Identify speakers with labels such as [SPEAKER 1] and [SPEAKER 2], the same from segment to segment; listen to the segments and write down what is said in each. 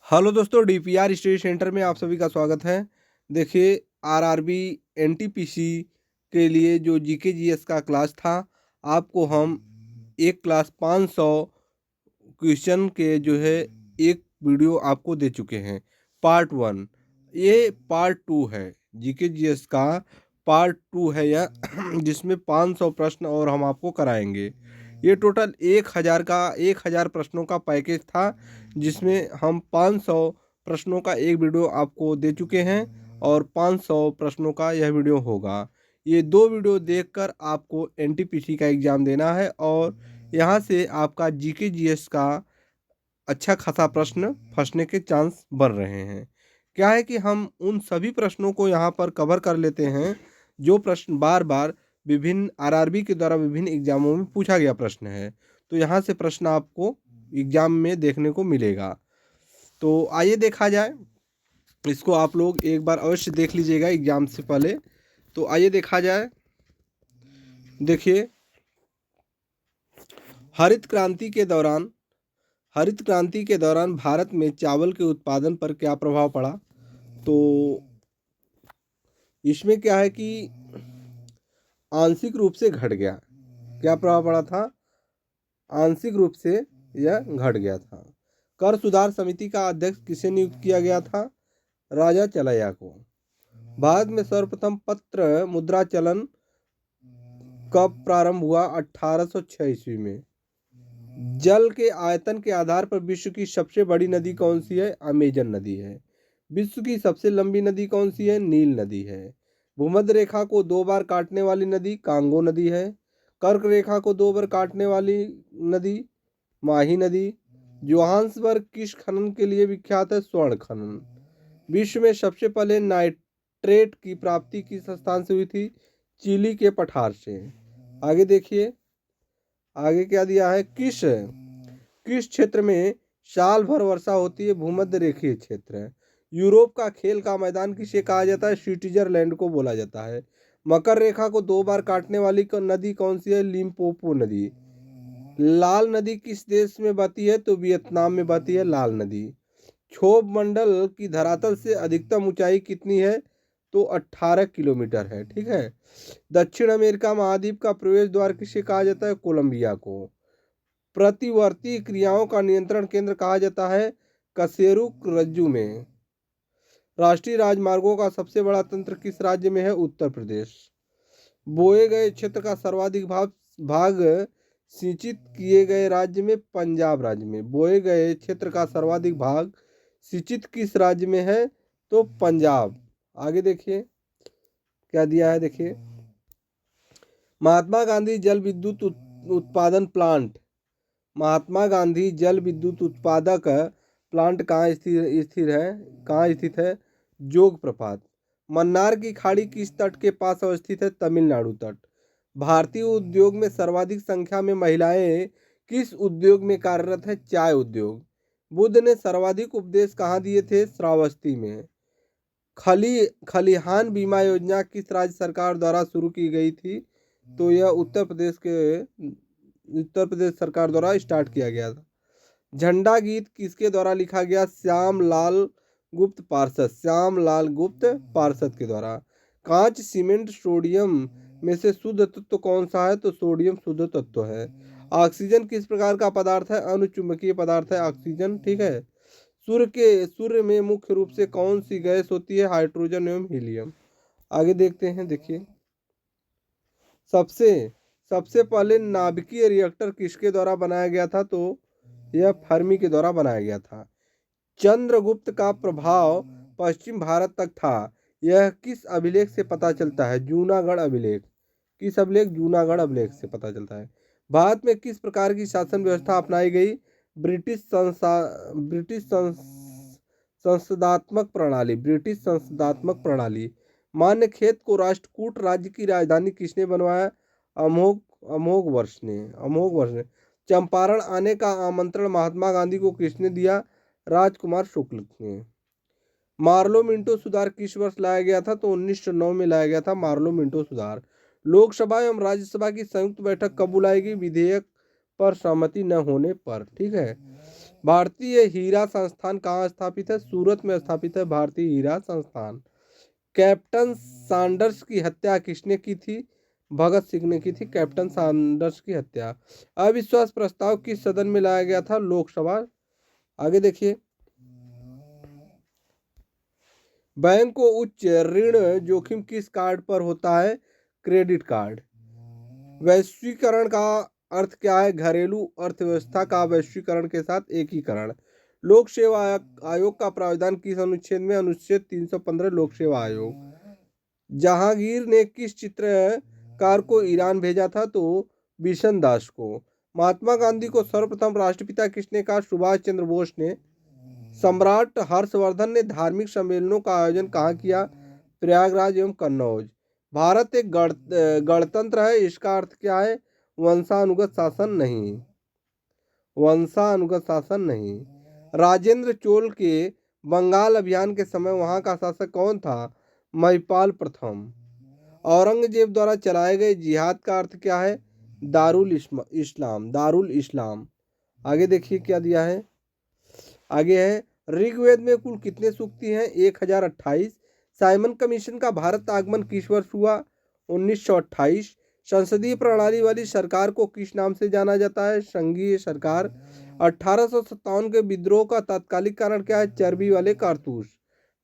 [SPEAKER 1] Hello दोस्तों, DPR study centre में आप सभी का स्वागत है। देखिए, आरआरबी एनटीपीसी के लिए जो जीके जीएस का क्लास था, आपको हम एक क्लास 500 क्वेश्चन के जो है एक वीडियो आपको दे चुके हैं। पार्ट 1, ये पार्ट 2 है। जीके जीएस का पार्ट 2 है यह जिसमें 500 प्रश्न और हम आपको कराएंगे। ये टोटल 1000 प्रश्नों का पैकेज था, जिसमें हम 500 प्रश्नों का एक वीडियो आपको दे चुके हैं और 500 प्रश्नों का यह वीडियो होगा। ये दो वीडियो देखकर आपको एनटीपीसी का एग्ज़ाम देना है और यहाँ से आपका जीके जीएस का अच्छा खासा प्रश्न फंसने के चांस बन रहे हैं। क्या है कि हम उन सभी प्रश्नों को यहाँ पर कवर कर लेते हैं जो प्रश्न बार बार विभिन्न आरआरबी के द्वारा विभिन्न एग्जामों में पूछा गया प्रश्न है। तो यहाँ से प्रश्न आपको एग्जाम में देखने को मिलेगा। तो आइए देखा जाए। इसको आप लोग एक बार अवश्य देख लीजिएगा एग्जाम से पहले। तो आइए देखा जाए। देखिए, हरित क्रांति के दौरान भारत में चावल के उत्पादन पर क्या प्रभाव पड़ा। तो इसमें क्या है कि आंशिक रूप से घट गया। क्या प्रभाव पड़ा था? आंशिक रूप से यह घट गया था। कर सुधार समिति का अध्यक्ष किसे नियुक्त किया गया था? राजा चलैया को। भारत में सर्वप्रथम पत्र मुद्रा चलन कब प्रारंभ हुआ? 1806 ईस्वी में। जल के आयतन के आधार पर विश्व की सबसे बड़ी नदी कौन सी है? अमेजन नदी है। विश्व की सबसे लंबी नदी कौन सी है? नील नदी है। भूमध्य रेखा को 2 बार काटने वाली नदी कांगो नदी है। कर्क रेखा को 2 बार काटने वाली नदी माही नदी। जोहान्सबर्ग किस खनन के लिए विख्यात है? स्वर्ण खनन। विश्व में सबसे पहले नाइट्रेट की प्राप्ति किस स्थान से हुई थी? चिली के पठार से। आगे देखिए, आगे क्या दिया है? किस क्षेत्र में साल भर वर्षा होती है? भूमध्य रेखीय क्षेत्र है। यूरोप का खेल का मैदान किसे कहा जाता है? स्विट्जरलैंड को बोला जाता है। मकर रेखा को 2 बार काटने वाली नदी कौन सी है? लिम्पोपो नदी। लाल नदी किस देश में बहती है? तो वियतनाम में बहती है लाल नदी। क्षोभ मंडल की धरातल से अधिकतम ऊंचाई कितनी है? तो 18 किलोमीटर है। ठीक है। दक्षिण अमेरिका महाद्वीप का प्रवेश द्वार किसे कहा जाता है? कोलंबिया को। प्रतिवर्ती क्रियाओं का नियंत्रण केंद्र कहा जाता है? कशेरुक रज्जु में। राष्ट्रीय राजमार्गों का सबसे बड़ा तंत्र किस राज्य में है? उत्तर प्रदेश। बोए गए क्षेत्र का सर्वाधिक भाग सिंचित किए गए राज्य में? पंजाब राज्य में। बोए गए क्षेत्र का सर्वाधिक भाग सिंचित किस राज्य में है? तो पंजाब। आगे देखिए क्या दिया है। देखिए, महात्मा गांधी जल विद्युत उत्पादन प्लांट, महात्मा गांधी जल विद्युत उत्पादक प्लांट कहाँ स्थित है? जोग प्रपात। मन्नार की खाड़ी किस तट के पास अवस्थित है? तमिलनाडु तट। भारतीय उद्योग में सर्वाधिक संख्या में महिलाएं किस उद्योग में कार्यरत है? चाय उद्योग। बुद्ध ने सर्वाधिक उपदेश कहाँ दिए थे? श्रावस्ती में। खलिहान बीमा योजना किस राज्य सरकार द्वारा शुरू की गई थी? तो यह उत्तर प्रदेश सरकार द्वारा स्टार्ट किया गया था। झंडा गीत किसके द्वारा लिखा गया? श्यामलाल गुप्त पार्षद के द्वारा। कांच, सीमेंट, सोडियम में से शुद्ध तत्व कौन सा है? तो सोडियम शुद्ध तत्व है। ऑक्सीजन किस प्रकार का पदार्थ है? अनुचुंबकीय पदार्थ है ऑक्सीजन। ठीक है। सूर्य में मुख्य रूप से कौन सी गैस होती है? हाइड्रोजन एवं हीलियम। आगे देखते हैं। देखिए, सबसे पहले नाभिकीय रिएक्टर किसके द्वारा बनाया गया था? तो यह फर्मी के द्वारा बनाया गया था। चंद्रगुप्त का प्रभाव पश्चिम भारत तक था, यह किस अभिलेख से पता चलता है? जूनागढ़ अभिलेख। किस अभिलेख? जूनागढ़ अभिलेख से पता चलता है। भारत में किस प्रकार की शासन व्यवस्था अपनाई गई? ब्रिटिश संसदात्मक प्रणाली। मान्यखेत को राष्ट्रकूट राज्य की राजधानी किसने बनवाया? अमोघवर्ष ने। चंपारण आने का आमंत्रण महात्मा गांधी को किसने दिया? राजकुमार शुक्ल ने। मार्लो मिंटो सुधार किस वर्ष लाया गया था? तो 1909 में लाया गया था मार्लो मिंटो सुधार। लोकसभा एवं राज्यसभा की संयुक्त बैठक कब बुलाई गई? विधेयक पर सहमति न होने पर। ठीक है। भारतीय हीरा संस्थान कहाँ स्थापित है? सूरत में स्थापित है भारतीय हीरा संस्थान। कैप्टन सैंडर्स की हत्या किसने की थी? भगत सिंह ने की थी कैप्टन सैंडर्स की हत्या। अविश्वास प्रस्ताव किस सदन में लाया गया था? लोकसभा। आगे देखिए, बैंक को उच्च ऋण जोखिम किस कार्ड पर होता है? Credit card. वैश्वीकरण का अर्थ क्या है? घरेलू अर्थव्यवस्था का वैश्वीकरण के साथ एकीकरण। लोक सेवा आयोग का प्रावधान किस अनुच्छेद में? अनुच्छेद 315 लोक सेवा आयोग। जहांगीर ने किस चित्रकार को ईरान भेजा था? तो बिशन दास को। महात्मा गांधी को सर्वप्रथम राष्ट्रपिता किसने कहा? सुभाष चंद्र बोस ने। सम्राट हर्षवर्धन ने धार्मिक सम्मेलनों का आयोजन कहाँ किया? प्रयागराज एवं कन्नौज। भारत एक गणतंत्र है, इसका अर्थ क्या है? वंशानुगत शासन नहीं। वंशानुगत शासन नहीं। राजेंद्र चोल के बंगाल अभियान के समय वहां का शासक कौन था? महिपाल प्रथम। औरंगजेब द्वारा चलाए गए जिहाद का अर्थ क्या है? दारुल इस्लाम। दारुल इस्लाम। आगे देखिए क्या दिया है। आगे है, ऋग्वेद में कुल कितने सूक्ति हैं? 1028। साइमन कमीशन का भारत आगमन किस वर्ष हुआ? 1928। संसदीय प्रणाली वाली सरकार को किस नाम से जाना जाता है? संघीय सरकार। 1857 के विद्रोह का तात्कालिक कारण क्या है? चर्बी वाले कारतूस।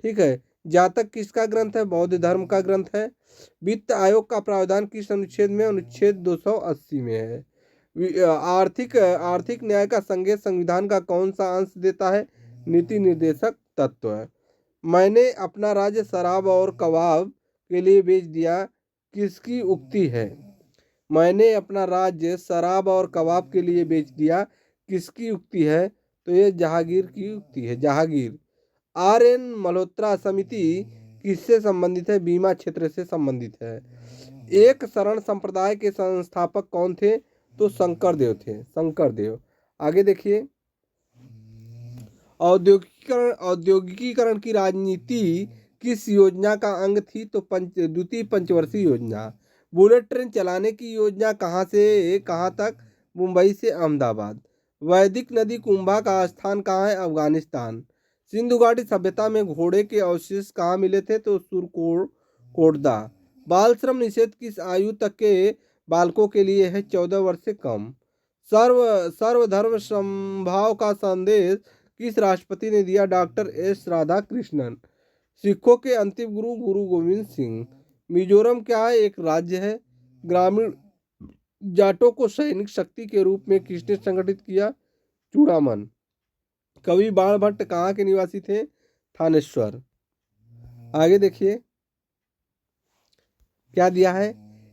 [SPEAKER 1] ठीक है। जातक किसका ग्रंथ है? बौद्ध धर्म का ग्रंथ है। वित्त आयोग का प्रावधान किस अनुच्छेद में? अनुच्छेद 280 में है। आर्थिक न्याय का संकेत संविधान का कौन सा अंश देता है? नीति निर्देशक तत्व है। मैंने अपना राज्य शराब और कबाब के लिए बेच दिया किसकी उक्ति है? मैंने अपना राज्य शराब और कबाब के लिए बेच दिया किसकी उक्ति है? तो ये जहांगीर की उक्ति है। जहांगीर। RN मल्होत्रा समिति किससे संबंधित है? बीमा क्षेत्र से संबंधित है। एक शरण संप्रदाय के संस्थापक कौन थे? तो शंकरदेव थे। शंकरदेव। आगे देखिए, औद्योगिकीकरण की राजनीति किस योजना का अंग थी? तो द्वितीय पंचवर्षीय योजना। बुलेट ट्रेन चलाने की योजना कहाँ से कहाँ तक? मुंबई से अहमदाबाद। वैदिक नदी कुंभा का स्थान कहाँ है? अफगानिस्तान। सिंधु घाटी सभ्यता में घोड़े के अवशेष कहाँ मिले थे? तो सुरकोटदा। बाल श्रम निषेध किस आयु तक के बालकों के लिए है? 14 वर्ष से कम। सर्वधर्म समभाव का संदेश किस राष्ट्रपति ने दिया? Doctor S Radhakrishnan. सिखों के अंतिम गुरु गुरु गोविंद सिंह। मिजोरम क्या है? एक राज्य है। ग्रामीण जाटों को सैनिक शक्ति के रूप में किसने संगठित किया? चूड़ामन। कवि बाण भट्ट कहाँ के निवासी थे? थानेश्वर। आगे देखिए क्या दिया है।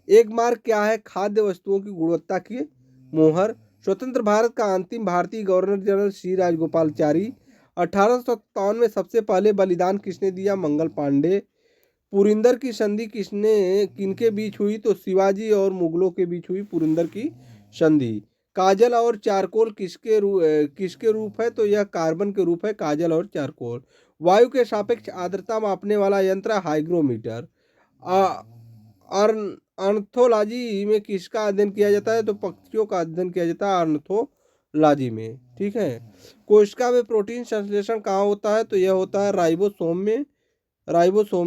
[SPEAKER 1] एक मार्क क्या है? खाद्य वस्तुओं की गुणवत्ता की मोहर। स्वतंत्र भारत का अंतिम भारतीय गवर्नर जनरल श्री राजगोपालचारी। 1857 में सबसे पहले बलिदान किसने दिया? मंगल पांडे। पुरिंदर की संधि किनके बीच हुई? तो शिवाजी और मुगलों के बीच हुई पुरिंदर की संधि। काजल और चारकोल किसके रूप है? तो यह कार्बन के रूप है, काजल और चारकोल। वायु के सापेक्ष आर्द्रता मापने वाला यंत्र हाइग्रोमीटर। ऑर्निथोलॉजी में किसका अध्ययन किया जाता है? तो पक्षियों का अध्ययन किया जाता है ऑर्निथोलॉजी में। ठीक है। कोशिका में प्रोटीन संश्लेषण कहाँ होता है? तो यह होता है राइबोसोम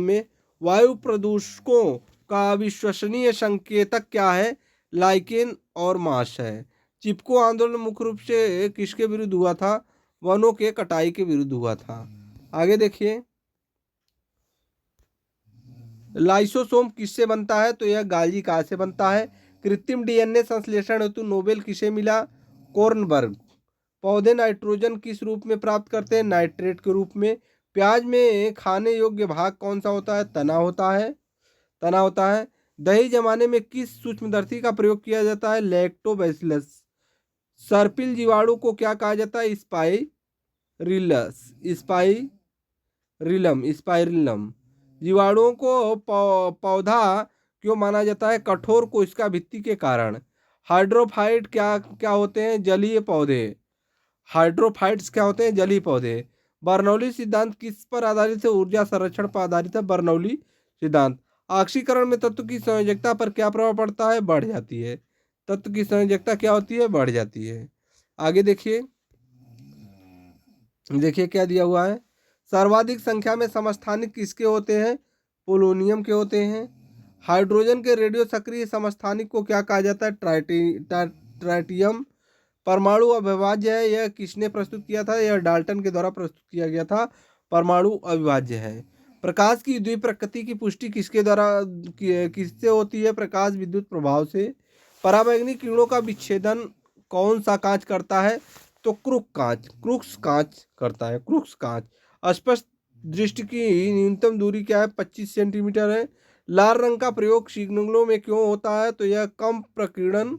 [SPEAKER 1] में। वायु प्रदूषकों का विश्वसनीय संकेतक क्या है? लाइकेन और मास है। चिपको आंदोलन मुख्य रूप से किसके विरुद्ध हुआ था? वनों के कटाई के विरुद्ध हुआ था। आगे देखिए, लाइसोसोम किससे बनता है? तो यह गाल्जी कार से बनता है। कृत्रिम DNA संश्लेषण हेतु नोबेल किसे मिला? कोर्नबर्ग। पौधे नाइट्रोजन किस रूप में प्राप्त करते हैं? नाइट्रेट के रूप में। प्याज में खाने योग्य भाग कौन सा होता है? तना होता है। दही जमाने में किस सूक्ष्मदर्शी का प्रयोग किया जाता है? लैक्टोबैसिलस। सर्पिल जीवाणु को क्या कहा जाता है? स्पाइरिलम। जीवाणुओं को पौधा क्यों माना जाता है? कठोर कोशिका भित्ति के कारण। हाइड्रोफाइट क्या होते हैं? जलीय पौधे। हाइड्रोफाइट्स क्या होते हैं? जलीय पौधे। बर्नौली सिद्धांत किस पर आधारित है? ऊर्जा संरक्षण पर आधारित है बर्नौली सिद्धांत। ऑक्सीकरण में तत्व की संयोजकता पर क्या प्रभाव पड़ता है? बढ़ जाती है। तत्व की संयोजकता क्या होती है, बढ़ जाती है। आगे देखिए, देखिए क्या दिया हुआ है। सर्वाधिक संख्या में समस्थानिक किसके होते हैं, पोलोनियम के होते हैं। हाइड्रोजन के रेडियो सक्रिय समस्थानिक को क्या कहा जाता है, ट्राइटियम। परमाणु अविभाज्य है, यह किसने प्रस्तुत किया था, यह डाल्टन के द्वारा प्रस्तुत किया गया था। परमाणु अविभाज्य है। प्रकाश की द्विप्रकृति की पुष्टि किसके द्वारा किससे होती है, प्रकाश विद्युत प्रभाव से। पराबैंगनी किरणों का विच्छेदन कौन सा कांच करता है, तो क्रुक्स कांच करता है, क्रुक्स कांच। स्पष्ट दृष्टि की न्यूनतम दूरी क्या है, 25 सेंटीमीटर है। लाल रंग का प्रयोग सिग्नलों में क्यों होता है, तो यह कम प्रकीर्णन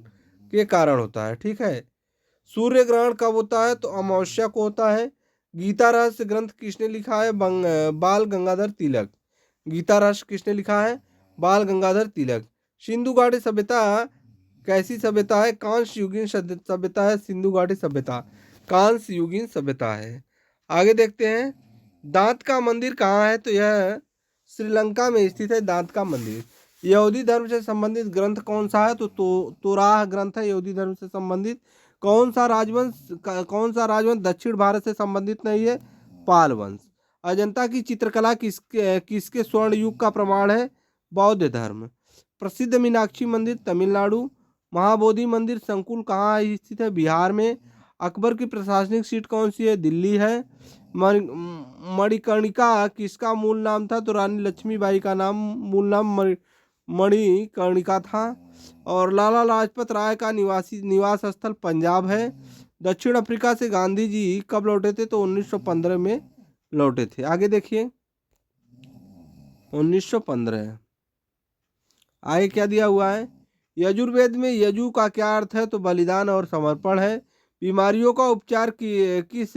[SPEAKER 1] के कारण होता है। ठीक है। सूर्य ग्रहण कब होता है, तो अमावस्या को होता है। गीता रहस्य ग्रंथ किसने लिखा है, बाल गंगाधर तिलक। गीता रहस्य किसने लिखा है, बाल गंगाधर तिलक। सिंधु घाटी सभ्यता कैसी सभ्यता है, कांस्य युगीन सभ्यता है। सिंधु घाटी सभ्यता कांस्य युगीन सभ्यता है। आगे देखते हैं, दांत का मंदिर कहाँ है, तो यह श्रीलंका में स्थित है, दांत का मंदिर। यहूदी धर्म से संबंधित ग्रंथ कौन सा है, तो तोराह ग्रंथ है यहूदी धर्म से संबंधित। कौन सा राजवंश दक्षिण भारत से संबंधित नहीं है, पाल वंश। अजंता की चित्रकला किसके स्वर्ण युग का प्रमाण है, बौद्ध धर्म। प्रसिद्ध मीनाक्षी मंदिर तमिलनाडु। महाबोधि मंदिर संकुल कहाँ स्थित है, बिहार में। अकबर की प्रशासनिक सीट कौन सी है, दिल्ली है। मणिकर्णिका किसका मूल नाम था, तो रानी लक्ष्मीबाई का मूल नाम मणिकर्णिका था। और लाला लाजपत राय का निवास स्थल पंजाब है। दक्षिण अफ्रीका से गांधी जी कब लौटे थे, तो 1915 में लौटे थे। आगे देखिए, 1915। आगे क्या दिया हुआ है, यजुर्वेद में यजु का क्या अर्थ है, तो बलिदान और समर्पण है। बीमारियों का उपचार किस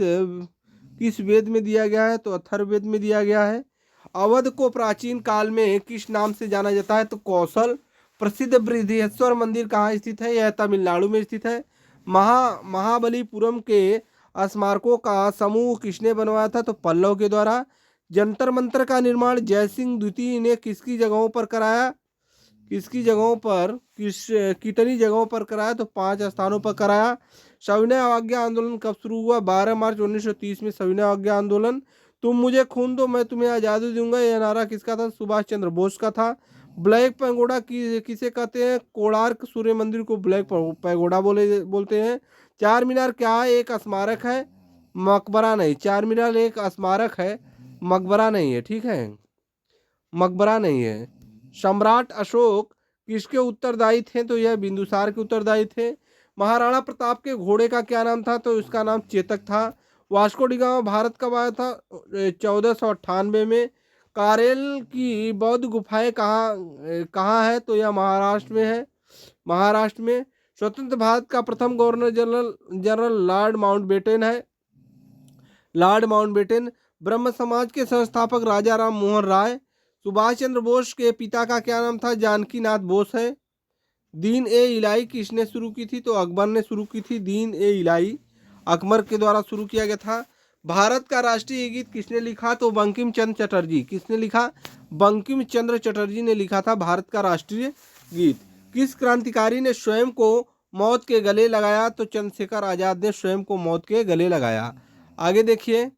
[SPEAKER 1] वेद में दिया गया है, तो अथर्ववेद में दिया गया है। अवध को प्राचीन काल में किस नाम से जाना जाता है, तो कौशल। प्रसिद्ध बृहदेश्वर मंदिर कहाँ स्थित है, यह तमिलनाडु में स्थित है। महाबलीपुरम के स्मारकों का समूह किसने बनवाया था, तो पल्लव के द्वारा। जंतर मंतर का निर्माण जयसिंह द्वितीय ने कितनी जगहों पर कितनी जगहों पर कराया, तो 5 स्थानों पर कराया। सविनय अवज्ञा आंदोलन कब शुरू हुआ, 12 मार्च 1930 में सविनय अवज्ञा आंदोलन। तुम मुझे खून दो मैं तुम्हें आज़ादी दूंगा, यह नारा किसका था, सुभाष चंद्र बोस का था। ब्लैक पैगोडा किसे कहते हैं, कोणार्क सूर्य मंदिर को ब्लैक पैगोडा बोलते हैं। चार मीनार क्या है, एक स्मारक है, मकबरा नहीं। चार मीनार एक स्मारक है, मकबरा नहीं है। ठीक है, मकबरा नहीं है। सम्राट अशोक किसके उत्तरदायी थे, तो यह बिंदुसार के उत्तरदायी थे। महाराणा प्रताप के घोड़े का क्या नाम था, तो इसका नाम चेतक था। वास्को डी गामा भारत कब आया था, 1498 में। कारेल की बौद्ध गुफाएं कहाँ है, तो यह महाराष्ट्र में है, महाराष्ट्र में। स्वतंत्र भारत का प्रथम गवर्नर जनरल लॉर्ड माउंटबेटन है, लॉर्ड माउंटबेटन। ब्रह्म समाज के संस्थापक राजा राम मोहन राय। सुभाष चंद्र बोस के पिता का क्या नाम था, जानकी नाथ बोस है। दीन ए इलाही किसने शुरू की थी, तो अकबर ने शुरू की थी। दीन ए इलाही अकबर के द्वारा शुरू किया गया था। भारत का राष्ट्रीय गीत किसने लिखा, तो बंकिम चंद्र चटर्जी। किसने लिखा, बंकिम चंद्र चटर्जी ने लिखा था भारत का राष्ट्रीय गीत। किस क्रांतिकारी ने स्वयं को मौत के गले लगाया, तो चंद्रशेखर आजाद ने स्वयं को मौत के गले लगाया। आगे देखिए,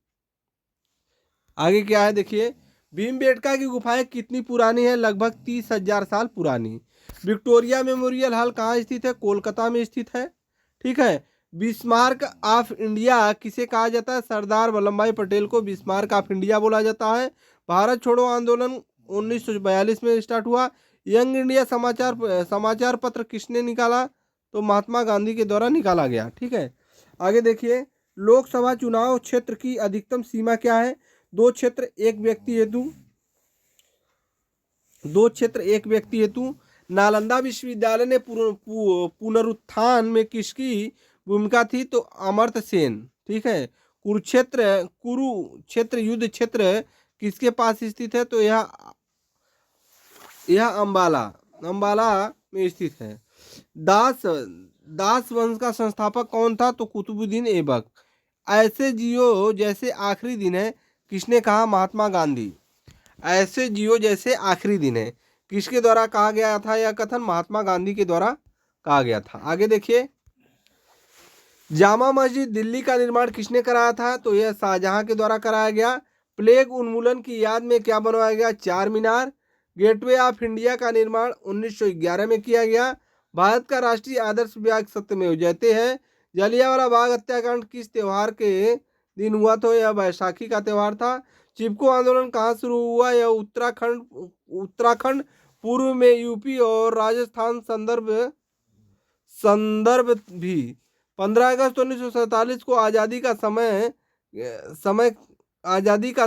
[SPEAKER 1] आगे क्या है, देखिए भीमबेटका की गुफाएं कितनी पुरानी है, लगभग 30,000 साल पुरानी। विक्टोरिया मेमोरियल हॉल कहाँ स्थित है, कोलकाता में स्थित है। ठीक है। बिस्मार्क ऑफ इंडिया किसे कहा जाता है, सरदार वल्लभ भाई पटेल को बिस्मार्क ऑफ इंडिया बोला जाता है। भारत छोड़ो आंदोलन 1942 में स्टार्ट हुआ। यंग इंडिया समाचार पत्र किसने निकाला, तो महात्मा गांधी के द्वारा निकाला गया। ठीक है। आगे देखिए, लोकसभा चुनाव क्षेत्र की अधिकतम सीमा क्या है, 2 क्षेत्र एक व्यक्ति हेतु। नालंदा विश्वविद्यालय ने पुनरुत्थान में किसकी भूमिका थी, तो अमर्त्य सेन। ठीक है। कुरुक्षेत्र युद्ध क्षेत्र किसके पास स्थित है, तो यह अंबाला में स्थित है। दास वंश का संस्थापक कौन था, तो कुतुबुद्दीन ऐबक। ऐसे जियो जैसे आखिरी दिन है किसने कहा, महात्मा गांधी। ऐसे जियो जैसे आखिरी दिन है किसके द्वारा कहा गया था, यह कथन महात्मा गांधी के द्वारा कहा गया था। आगे देखिए, जामा मस्जिद दिल्ली का निर्माण किसने कराया था? तो यह शाहजहां के द्वारा कराया गया। प्लेग उन्मूलन की याद में क्या बनवाया गया? चार मीनार। गेटवे ऑफ इंडिया का निर्माण 1911 में किया गया। भारत का राष्ट्रीय आदर्श बाग सत्यमेव जयते है। जलियांवाला बाग हत्याकांड किस त्योहार के दिन हुआ? तो यह बैसाखी का त्योहार था। चिपको आंदोलन कहाँ शुरू हुआ? यह उत्तराखंड पूर्व में यूपी और राजस्थान संदर्भ भी। 15 अगस्त 1947 को आज़ादी का समय आज़ादी का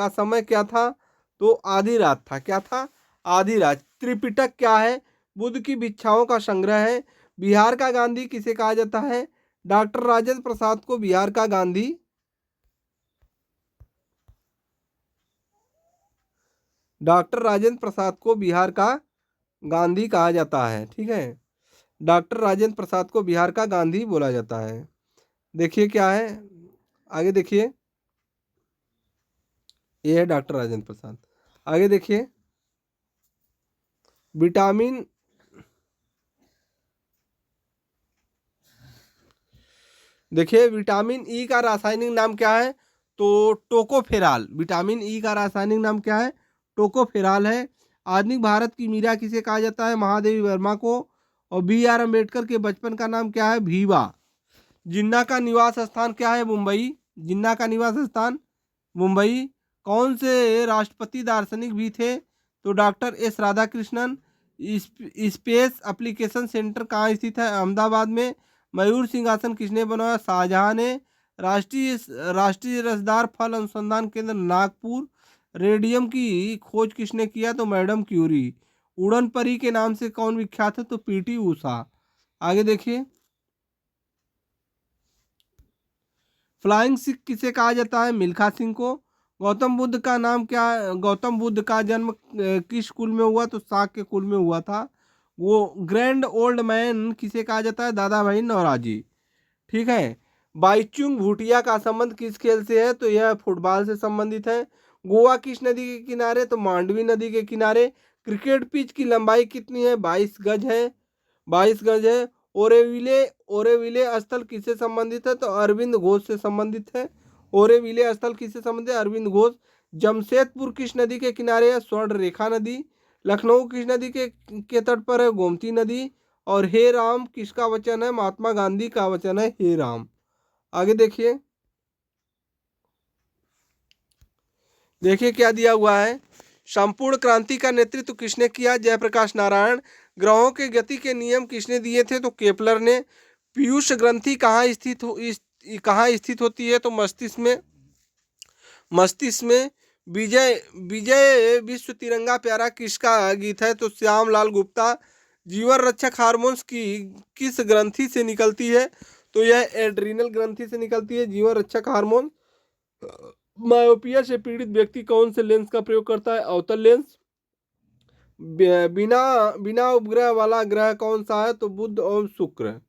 [SPEAKER 1] समय क्या था? तो आधी रात था। क्या था? आधी रात। त्रिपिटक क्या है? बुद्ध की भिक्षाओं का संग्रह है। बिहार का गांधी किसे कहा जाता है? डॉक्टर राजेंद्र प्रसाद को बिहार का गांधी डॉक्टर राजेंद्र प्रसाद को बिहार का गांधी कहा जाता है। ठीक है, डॉक्टर राजेंद्र प्रसाद को बिहार का गांधी बोला जाता है। देखिए क्या है, आगे देखिए, ये है डॉक्टर राजेंद्र प्रसाद। आगे देखिए, विटामिन देखिए विटामिन ई का रासायनिक नाम क्या है? तो टोकोफेराल। विटामिन ई का रासायनिक नाम क्या है? टोकोफेराल है। आधुनिक भारत की मीरा किसे कहा जाता है? महादेवी वर्मा को। और बी आर अम्बेडकर के बचपन का नाम क्या है? भीवा। जिन्ना का निवास स्थान क्या है? मुंबई। जिन्ना का निवास स्थान मुंबई। कौन से राष्ट्रपति दार्शनिक भी थे? तो doctor S Radhakrishnan. Space application centre कहाँ स्थित है? अहमदाबाद में। मयूर सिंहासन किसने बनवाया? शाहजहां ने। राष्ट्रीय राष्ट्रीय रसदार फल अनुसंधान केंद्र नागपुर। रेडियम की खोज किसने किया? तो मैडम क्यूरी। उड़न परी के नाम से कौन विख्यात है? तो पीटी उषा। आगे देखिए, फ्लाइंग सिख किसे कहा जाता है? मिल्खा सिंह को। गौतम बुद्ध का नाम क्या है? गौतम बुद्ध का जन्म किस कुल में हुआ? तो शाक के कुल में हुआ था। वो ग्रैंड ओल्ड मैन किसे कहा जाता है? दादा भाई नौरोजी। ठीक है। बाईचुंग भूटिया का संबंध किस खेल से है? तो यह फुटबॉल से संबंधित है। गोवा किस नदी के किनारे? तो मांडवी नदी के किनारे। क्रिकेट पिच की लंबाई कितनी है? 22 गज है। 22 गज है। ओरेविले ओरेविले स्थल किससे संबंधित है? तो अरविंद घोष से संबंधित है। ओरेविले स्थल किससे संबंधित है? अरविंद घोष। जमशेदपुर किस नदी के किनारे है? स्वर्ण रेखा नदी। लखनऊ किस नदी के तट पर है? गोमती नदी। और हे राम किसका वचन है? महात्मा गांधी का वचन है हे राम। आगे देखिए, देखिए क्या दिया हुआ है। संपूर्ण क्रांति का नेतृत्व किसने किया? जयप्रकाश नारायण। ग्रहों के गति के नियम किसने दिए थे? तो केपलर ने। पीयूष ग्रंथि कहाँ स्थित होती है? तो मस्तिष्क में। मस्तिष्क में। विजय विजय विश्व तिरंगा प्यारा किसका गीत है? तो श्याम लाल गुप्ता। जीवन रक्षक हार्मोन्स की किस ग्रंथि से निकलती है? तो यह एड्रीनल ग्रंथि से निकलती है जीवन रक्षक हार्मोन। मायोपिया से पीड़ित व्यक्ति कौन से लेंस का प्रयोग करता है? अवतल लेंस। बिना बिना उपग्रह वाला ग्रह कौन सा है? तो बुध और शुक्र।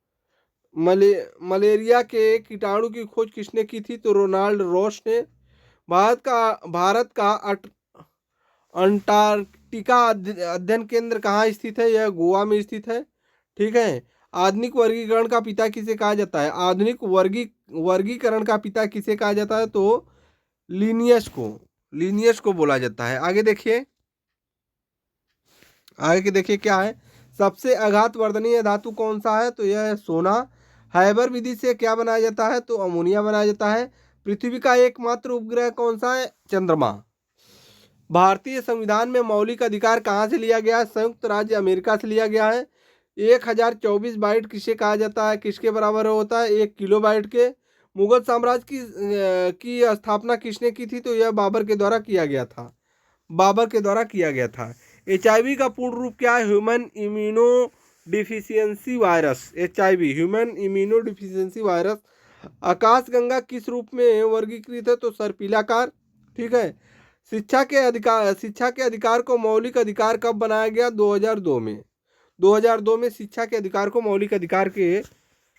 [SPEAKER 1] मलेरिया के कीटाणु की खोज किसने की थी? तो रोनाल्ड रॉस ने। भारत का अंटार्कटिका अध्ययन केंद्र कहाँ स्थित है? यह गोवा में स्थित है। ठीक है। आधुनिक वर्गीकरण का पिता किसे कहा जाता है? आधुनिक वर्गीकरण का पिता किसे कहा जाता है? तो लीनियस को बोला जाता है। आगे देखिए, आगे देखिए क्या है। सबसे आघात वर्धनीय धातु कौन सा है? तो यह है सोना। हाइबर विधि से क्या बनाया जाता है? तो अमोनिया बनाया जाता है। पृथ्वी का एकमात्र उपग्रह कौन सा है? चंद्रमा। भारतीय संविधान में मौलिक अधिकार कहाँ से लिया गया है? संयुक्त राज्य अमेरिका से लिया गया है। 1024 बाइट किसे कहा जाता है? किसके बराबर होता है? 1 किलोबाइट के। मुगल साम्राज्य की स्थापना किसने की थी? तो यह बाबर के द्वारा किया गया था। बाबर के द्वारा किया गया था। HIV का पूर्ण रूप क्या है? Human immuno deficiency virus. HIV human immuno deficiency virus. आकाशगंगा किस रूप में वर्गीकृत है? तो सर्पिलाकार। ठीक है। शिक्षा के अधिकार को मौलिक अधिकार कब बनाया गया? 2002 में। 2002 में शिक्षा के अधिकार को मौलिक अधिकार के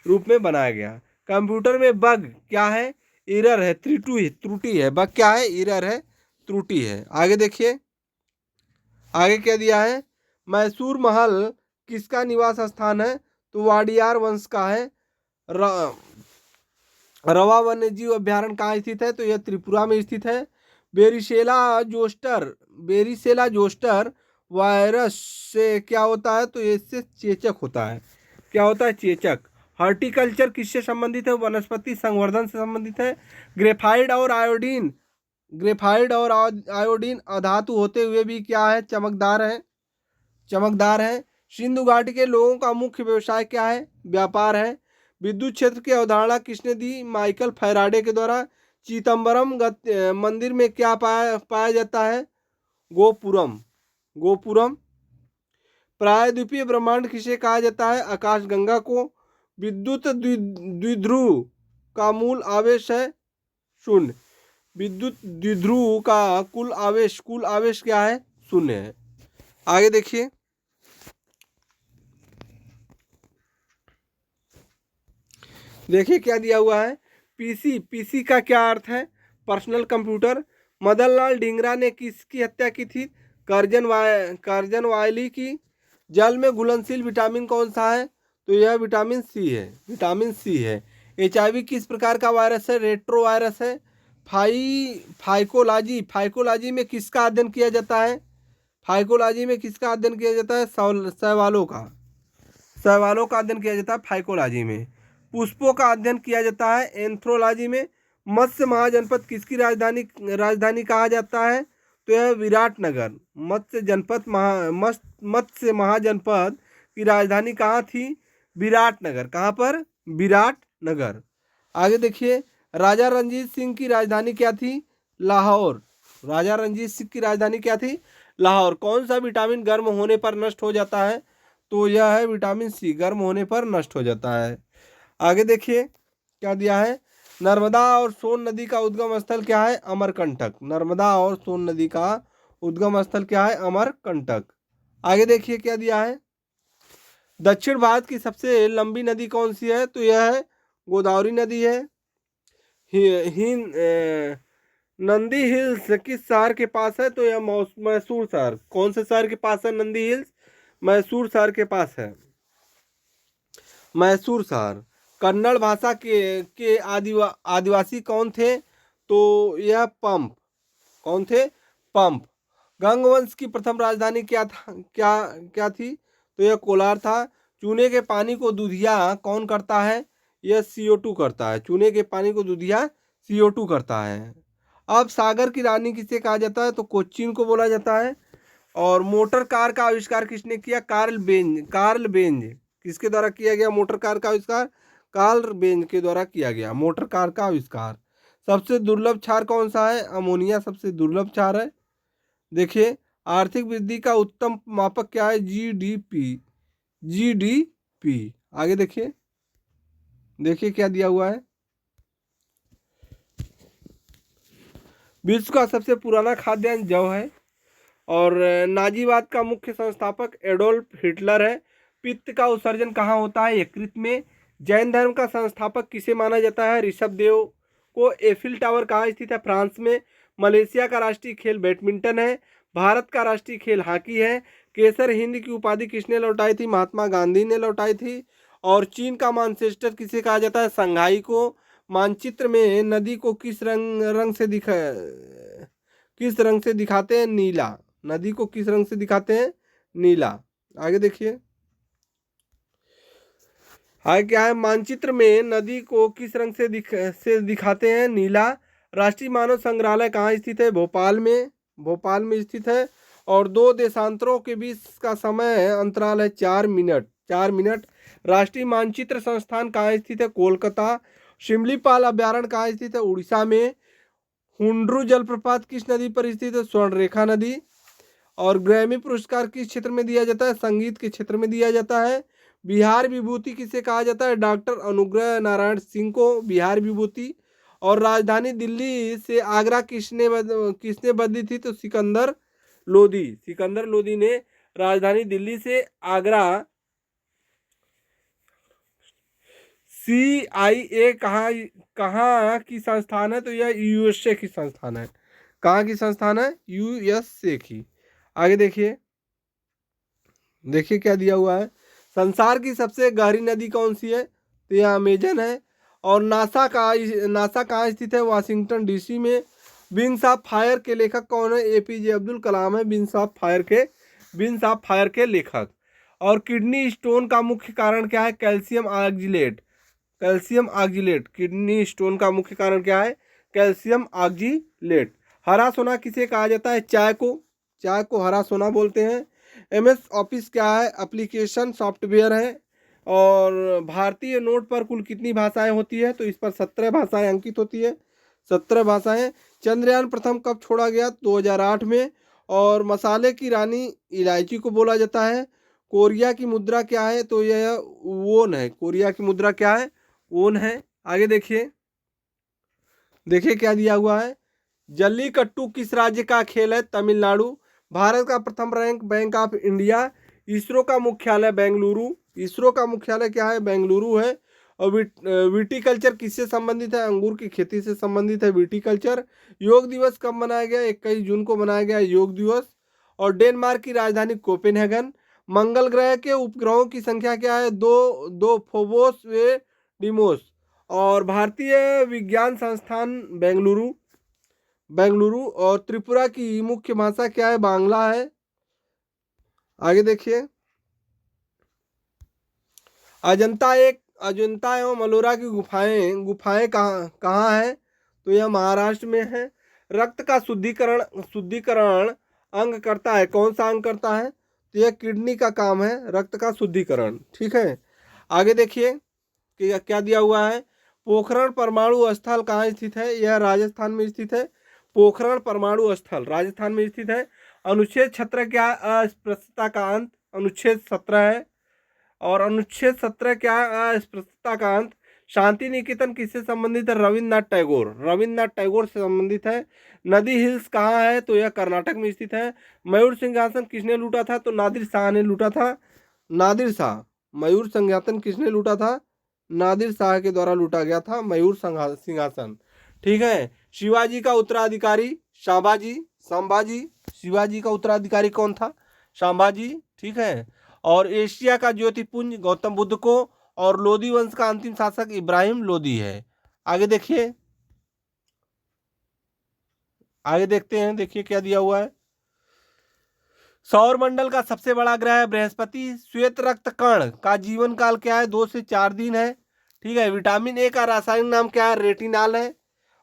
[SPEAKER 1] रूप में बनाया गया। कंप्यूटर में बग क्या है? एरर है, त्रुटि है। बग क्या है? एरर है, त्रुटि है। आगे देखिए, आगे क्या दिया है। मैसूर महल किसका निवास स्थान है? तो वाडियार वंश का है। रवा वन्य जीव अभ्यारण्य कहाँ स्थित है? तो यह त्रिपुरा में स्थित है। बेरिसेला जोस्टर वायरस से क्या होता है? तो इससे चेचक होता है। क्या होता है? चेचक। हॉर्टिकल्चर किससे संबंधित है? वनस्पति संवर्धन से संबंधित है। ग्रेफाइड और आयोडीन अधातु होते हुए भी क्या है? चमकदार है। सिंधु घाटी के लोगों का मुख्य व्यवसाय क्या है? व्यापार है। विद्युत क्षेत्र की अवधारणा किसने दी? माइकल फैराडे के द्वारा। चिदम्बरम मंदिर में क्या पाया जाता है? गोपुरम। प्रायद्वीपीय ब्रह्मांड किसे कहा जाता है? आकाशगंगा को। विद्युत द्विध्रुव का मूल आवेश है 0। विद्युत द्विध्रुव का कुल आवेश क्या है? 0 है। आगे देखिए, क्या दिया हुआ है। पीसी का क्या अर्थ है? Personal computer. मदनलाल ढींगरा ने किसकी हत्या की थी? कर्जन वायली की। जल में घुलनशील विटामिन कौन सा है? तो यह विटामिन सी है। HIV किस प्रकार का वायरस है? रेट्रो वायरस है। फाइकोलॉजी में किसका अध्ययन किया जाता है? शैवालों का अध्ययन किया जाता है फाइकोलॉजी में। पुष्पों का अध्ययन किया जाता है एंथ्रोलॉजी में। मत्स्य महाजनपद किसकी राजधानी कहा जाता है? तो यह विराटनगर। मत्स्य महाजनपद की राजधानी कहाँ थी? विराटनगर। कहाँ पर? विराटनगर। आगे देखिए, राजा रंजीत सिंह की राजधानी क्या थी? लाहौर। लाहौर। कौन सा विटामिन गर्म होने पर नष्ट हो जाता है? तो यह है विटामिन सी, गर्म होने पर नष्ट हो जाता है। आगे देखिए क्या दिया है। नर्मदा और सोन नदी का उद्गम स्थल क्या है? अमरकंटक। अमरकंटक। आगे देखिए क्या दिया है। दक्षिण भारत की सबसे लंबी नदी कौन सी है? तो यह है गोदावरी नदी है। नंदी हिल्स किस शहर के पास है? तो यह मैसूर शहर। कौन से शहर के पास है नंदी हिल्स? मैसूर शहर के पास है। मैसूर शहर। कन्नड़ भाषा के आदिवासी कौन थे? तो यह कौन थे? पंप। गंगवंश की प्रथम राजधानी क्या थी? तो यह कोलार था। चूने के पानी को दूधिया कौन करता है? यह CO2 करता है। चूने के पानी को दूधिया CO2 करता है। अब सागर की रानी किसे कहा जाता है? तो कोच्चिन को बोला जाता है। और मोटर कार का आविष्कार किसने किया? Karl Benz. किसके द्वारा किया गया मोटर कार का आविष्कार? कार्ल बेंज के द्वारा किया गया मोटर कार का आविष्कार। सबसे दुर्लभ क्षार कौन सा है? अमोनिया सबसे दुर्लभ क्षार है। देखिए, आर्थिक वृद्धि का उत्तम मापक क्या है? GDP। आगे देखिए क्या दिया हुआ है। विश्व का सबसे पुराना खाद्यान्न जौ है। और नाजीवाद का मुख्य संस्थापक एडोल्फ हिटलर है। पित्त का उत्सर्जन कहाँ होता है? यकृत में। जैन धर्म का संस्थापक किसे माना जाता है? ऋषभदेव को। एफिल टावर कहाँ स्थित है? फ्रांस में। मलेशिया का राष्ट्रीय खेल बैडमिंटन है। भारत का राष्ट्रीय खेल हॉकी है। केसर हिंद की उपाधि किसने लौटाई थी? महात्मा गांधी ने लौटाई थी। और चीन का मानचेस्टर किसे कहा जाता है? संघाई को। मानचित्र में नदी को किस रंग से दिखाते हैं? नीला। नदी को किस रंग से दिखाते हैं? नीला। आगे देखिए, आगे क्या है। मानचित्र में नदी को किस रंग से दिखाते हैं? नीला। राष्ट्रीय मानव संग्रहालय कहाँ स्थित है? भोपाल में स्थित है। और 2 देशांतरों के बीच का समय अंतराल है 4 मिनट। राष्ट्रीय मानचित्र संस्थान कहाँ स्थित है? कोलकाता। शिमलीपाल अभ्यारण्य कहाँ स्थित है? उड़ीसा में। हुंड्रू जलप्रपात किस नदी पर स्थित है? स्वर्णरेखा नदी। और ग्रैमी पुरस्कार किस क्षेत्र में दिया जाता है? संगीत के क्षेत्र में दिया जाता है। बिहार विभूति किसे कहा जाता है? डॉक्टर अनुग्रह नारायण सिंह को बिहार विभूति। और राजधानी दिल्ली से आगरा किसने बदली थी? तो सिकंदर लोदी ने राजधानी दिल्ली से आगरा। CIA कहाँ की संस्थान है? तो यह USA की संस्थान है। कहाँ की संस्थान है? USA की। आगे देखिए क्या दिया हुआ है। संसार की सबसे गहरी नदी कौन सी है? तो यह अमेजन है। और नासा कहाँ स्थित है? वाशिंगटन डीसी में। विंग्स ऑफ फायर के लेखक कौन है? एपीजे अब्दुल कलाम है विंग्स ऑफ फायर के लेखक। और किडनी स्टोन का मुख्य कारण क्या है? Calcium oxalate. किडनी स्टोन का मुख्य कारण क्या है? Calcium oxalate. हरा सोना किसे कहा जाता है? चाय को हरा सोना बोलते हैं। एमएस ऑफिस क्या है? एप्लीकेशन सॉफ्टवेयर है। और भारतीय नोट पर कुल कितनी भाषाएं होती है? तो इस पर 17 भाषाएं अंकित होती है, 17 भाषाएं। चंद्रयान प्रथम कब छोड़ा गया? 2008 में। और मसाले की रानी इलायची को बोला जाता है। कोरिया की मुद्रा क्या है? तो यह वोन है। कोरिया की मुद्रा क्या है? वोन है। आगे देखिए क्या दिया हुआ है। जल्लीकट्टू किस राज्य का खेल है? तमिलनाडु। भारत का प्रथम rank bank of India. ISRO का मुख्यालय क्या है? बेंगलुरु है। और विटीकल्चर किससे संबंधित है? अंगूर की खेती से संबंधित है विटीकल्चर। योग दिवस कब मनाया गया? 21 जून को मनाया गया योग दिवस। और डेनमार्क की राजधानी कोपेनहेगन। मंगल ग्रह के उपग्रहों की संख्या क्या है? दो फोबोस व डिमोस। और भारतीय विज्ञान संस्थान बेंगलुरु। और त्रिपुरा की मुख्य भाषा क्या है? बांग्ला है। आगे देखिए अजंता एवं एलोरा की गुफाएं कहाँ है? तो यह महाराष्ट्र में है। रक्त का शुद्धिकरण अंग करता है, कौन सा अंग करता है? तो यह किडनी का काम है, रक्त का शुद्धिकरण। ठीक है। आगे देखिए कि क्या दिया हुआ है। पोखरण परमाणु स्थल कहाँ स्थित है? यह राजस्थान में स्थित है। पोखरण परमाणु स्थल राजस्थान में स्थित है। अनुच्छेद 17 क्या? अस्पृश्यता का अंत। अनुच्छेद 17 है। और अनुच्छेद 17 क्या है? अस्पृश्यता का अंत। शांति निकेतन किससे संबंधित है? रविन्द्रनाथ टैगोर से संबंधित है। नदी हिल्स कहाँ है? तो यह कर्नाटक में स्थित है। मयूर सिंहासन किसने लूटा था? तो नादिर शाह ने लूटा था। मयूर सिंहासन किसने लूटा था? नादिर शाह के द्वारा लूटा गया था मयूर सिंहासन। ठीक है। शिवाजी का उत्तराधिकारी संभाजी। शिवाजी का उत्तराधिकारी कौन था? संभाजी। ठीक है। और एशिया का ज्योतिपुंज गौतम बुद्ध को। और लोदी वंश का अंतिम शासक इब्राहिम लोदी है। आगे देखिए देखिए क्या दिया हुआ है। सौर मंडल का सबसे बड़ा ग्रह है बृहस्पति। श्वेत रक्त कण का जीवन काल क्या है? 2 से 4 दिन है। ठीक है। विटामिन ए का रासायनिक नाम क्या है? रेटिनाल है।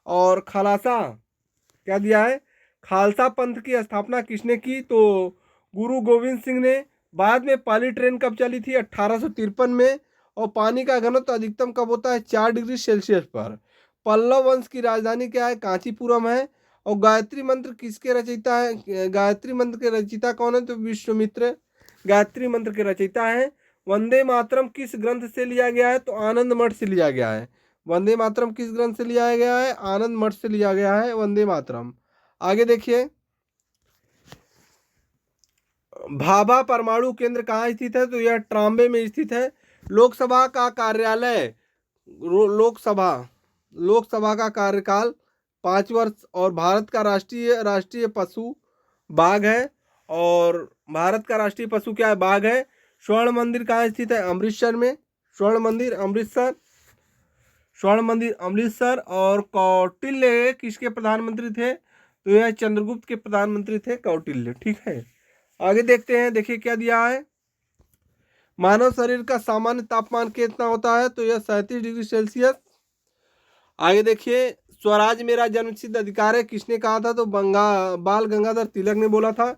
[SPEAKER 1] और क्या दिया है? खालसा पंथ की स्थापना किसने की? तो गुरु गोविंद सिंह ने। बाद में पहली ट्रेन कब चली थी? 1853 में। और पानी का घनत्व अधिकतम कब होता है? 4 डिग्री सेल्सियस पर। पल्लव वंश की राजधानी क्या है? कांचीपुरम है। और गायत्री मंत्र किसके रचयिता है? गायत्री मंत्र के रचयिता कौन है? तो विश्वामित्र गायत्री मंत्र के रचयिता है। वंदे मातरम किस ग्रंथ से लिया गया है? तो आनंद मठ से लिया गया है। वंदे मातरम किस ग्रंथ से लिया गया है? आनंद मठ से लिया गया है वंदे मातरम। आगे देखिए भाभा परमाणु केंद्र कहाँ स्थित है? तो यह ट्राम्बे में स्थित है। लोकसभा का कार्यालय लोकसभा का कार्यकाल 5 वर्ष। और भारत का राष्ट्रीय पशु बाघ है। और भारत का राष्ट्रीय पशु क्या है? बाघ है। स्वर्ण मंदिर कहाँ स्थित है? अमृतसर में। स्वर्ण मंदिर अमृतसर। और कौटिल्य किसके प्रधानमंत्री थे? तो यह चंद्रगुप्त के प्रधानमंत्री थे कौटिल्य। ठीक है। आगे देखते हैं देखिए क्या दिया है। मानव शरीर का सामान्य तापमान कितना होता है? तो यह 37 डिग्री सेल्सियस। आगे देखिए स्वराज मेरा जन्मसिद्ध अधिकार है किसने कहा था? तो बाल गंगाधर तिलक ने बोला था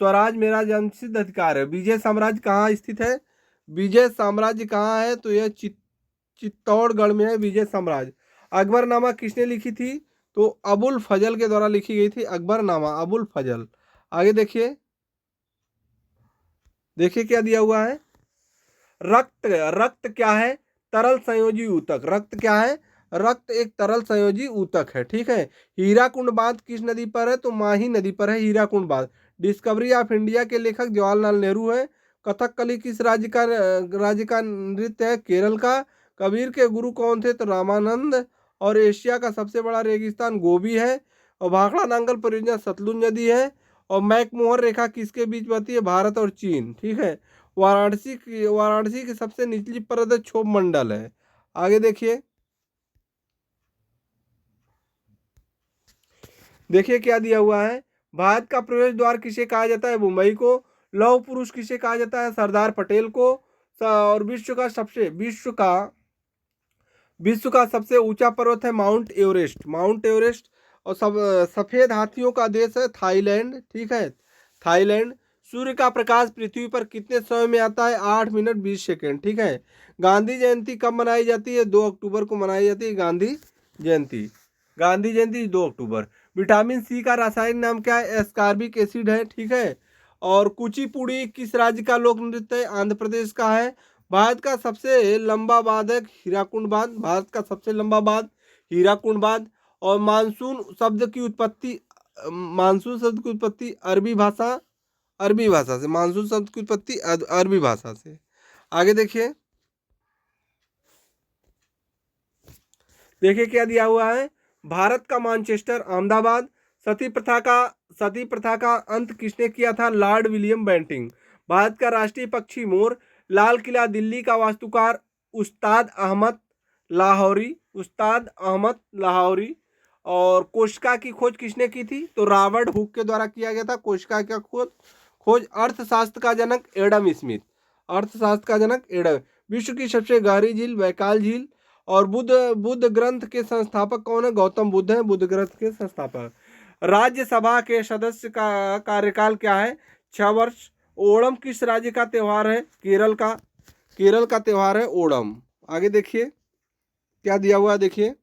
[SPEAKER 1] स्वराज मेरा जन्मसिद्ध अधिकार है। विजय साम्राज्य कहाँ स्थित है? विजय साम्राज्य कहाँ है? तो यह चित्तौड़गढ़ में है विजय साम्राज्य। अकबरनामा किसने लिखी थी? तो अबुल फजल के द्वारा लिखी गई थी अकबरनामा, अबुल फजल। आगे देखिए क्या दिया हुआ है। रक्त क्या है? तरल संयोजी ऊतक। रक्त क्या है? रक्त एक तरल संयोजी ऊतक है। ठीक है। हीराकुंड बांध किस नदी पर है? तो माही नदी पर है हीराकुंड बांध। डिस्कवरी ऑफ इंडिया के लेखक जवाहरलाल नेहरू है। कथकली किस राज्य का नृत्य है? केरल का। कबीर के गुरु कौन थे? तो रामानंद। और एशिया का सबसे बड़ा रेगिस्तान गोबी है। और भाखड़ा नांगल परियोजना सतलुज नदी है। और मैकमोहन रेखा किसके बीच बहती है? भारत और चीन। ठीक है। वाराणसी की सबसे निचली परत क्षोभ मंडल है। आगे देखिए, देखिए क्या दिया हुआ है। भारत का प्रवेश द्वार किसे कहा जाता है? मुंबई को। लौह पुरुष किसे कहा जाता है? सरदार पटेल को। और विश्व का सबसे ऊंचा पर्वत है माउंट एवरेस्ट। Mount Everest. और सफेद हाथियों का देश है थाईलैंड। ठीक है, थाईलैंड। सूर्य का प्रकाश पृथ्वी पर कितने समय में आता है? 8 मिनट 20 सेकेंड। ठीक है। गांधी जयंती कब मनाई जाती है? 2 अक्टूबर को मनाई जाती है गांधी जयंती। गांधी जयंती 2 अक्टूबर। विटामिन सी का रासायनिक नाम क्या है? एस्कॉर्बिक एसिड है। ठीक है। और कुचिपुड़ी किस राज्य का लोक नृत्य है? आंध्र प्रदेश का है। भारत का सबसे लंबा बांध है हीराकुंड बांध। भारत का सबसे लंबा बांध हीराकुंड बांध। और मानसून शब्द की उत्पत्ति अरबी भाषा से। मानसून शब्द की उत्पत्ति अरबी भाषा से। आगे देखिए, देखिए क्या दिया हुआ है। भारत का मैनचेस्टर अहमदाबाद। सती प्रथा का अंत किसने किया था? Lord William Bentinck. भारत का राष्ट्रीय पक्षी मोर। लाल किला दिल्ली का वास्तुकार उस्ताद अहमद लाहौरी। और कोशिका की खोज किसने की थी? तो रॉबर्ट हुक के द्वारा किया गया था कोशिका का खोज। अर्थशास्त्र का जनक एडम स्मिथ। अर्थशास्त्र का जनक एडम। विश्व की सबसे गहरी झील बैकाल झील। और बुद्ध ग्रंथ के संस्थापक कौन है? गौतम बुद्ध है बुद्ध ग्रंथ के संस्थापक। राज्यसभा के सदस्य का कार्यकाल क्या है? 6 वर्ष। ओणम किस राज्य का त्योहार है? केरल का त्योहार है ओणम। आगे देखिए क्या दिया हुआ है। देखिए,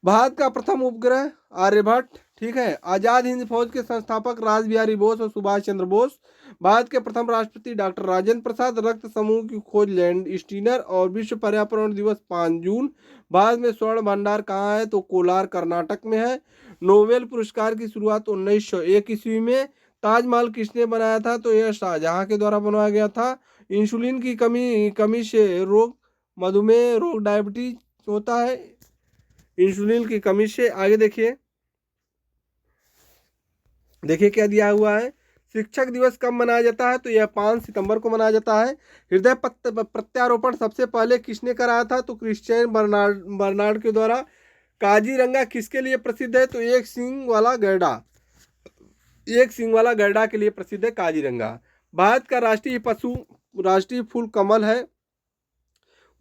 [SPEAKER 1] भारत का प्रथम उपग्रह आर्यभट्ट। ठीक है। आजाद हिंद फौज के संस्थापक रास बिहारी बोस और सुभाष चंद्र बोस। भारत के प्रथम राष्ट्रपति डॉक्टर राजेंद्र प्रसाद। रक्त समूह की खोज लैंड स्टीनर। और विश्व पर्यावरण दिवस 5 जून। भारत में स्वर्ण भंडार कहाँ है? तो कोलार कर्नाटक में है। नोबेल पुरस्कार की शुरुआत 1901 ईस्वी में। ताजमहल किसने बनाया था? तो यह शाहजहां के द्वारा बनवाया गया था। इंसुलिन की कमी से रोग मधुमेह रोग डायबिटीज होता है इंसुलिन की कमी से। आगे देखिए, देखिए क्या दिया हुआ है। शिक्षक दिवस कब मनाया जाता है? तो यह 5 सितंबर को मनाया जाता है। हृदय प्रत्यारोपण सबसे पहले किसने कराया था? तो क्रिश्चियन बर्नार्ड के द्वारा। काजीरंगा किसके लिए प्रसिद्ध है? तो एक सिंग वाला गैंडा के लिए प्रसिद्ध है काजीरंगा। भारत का राष्ट्रीय फूल कमल है।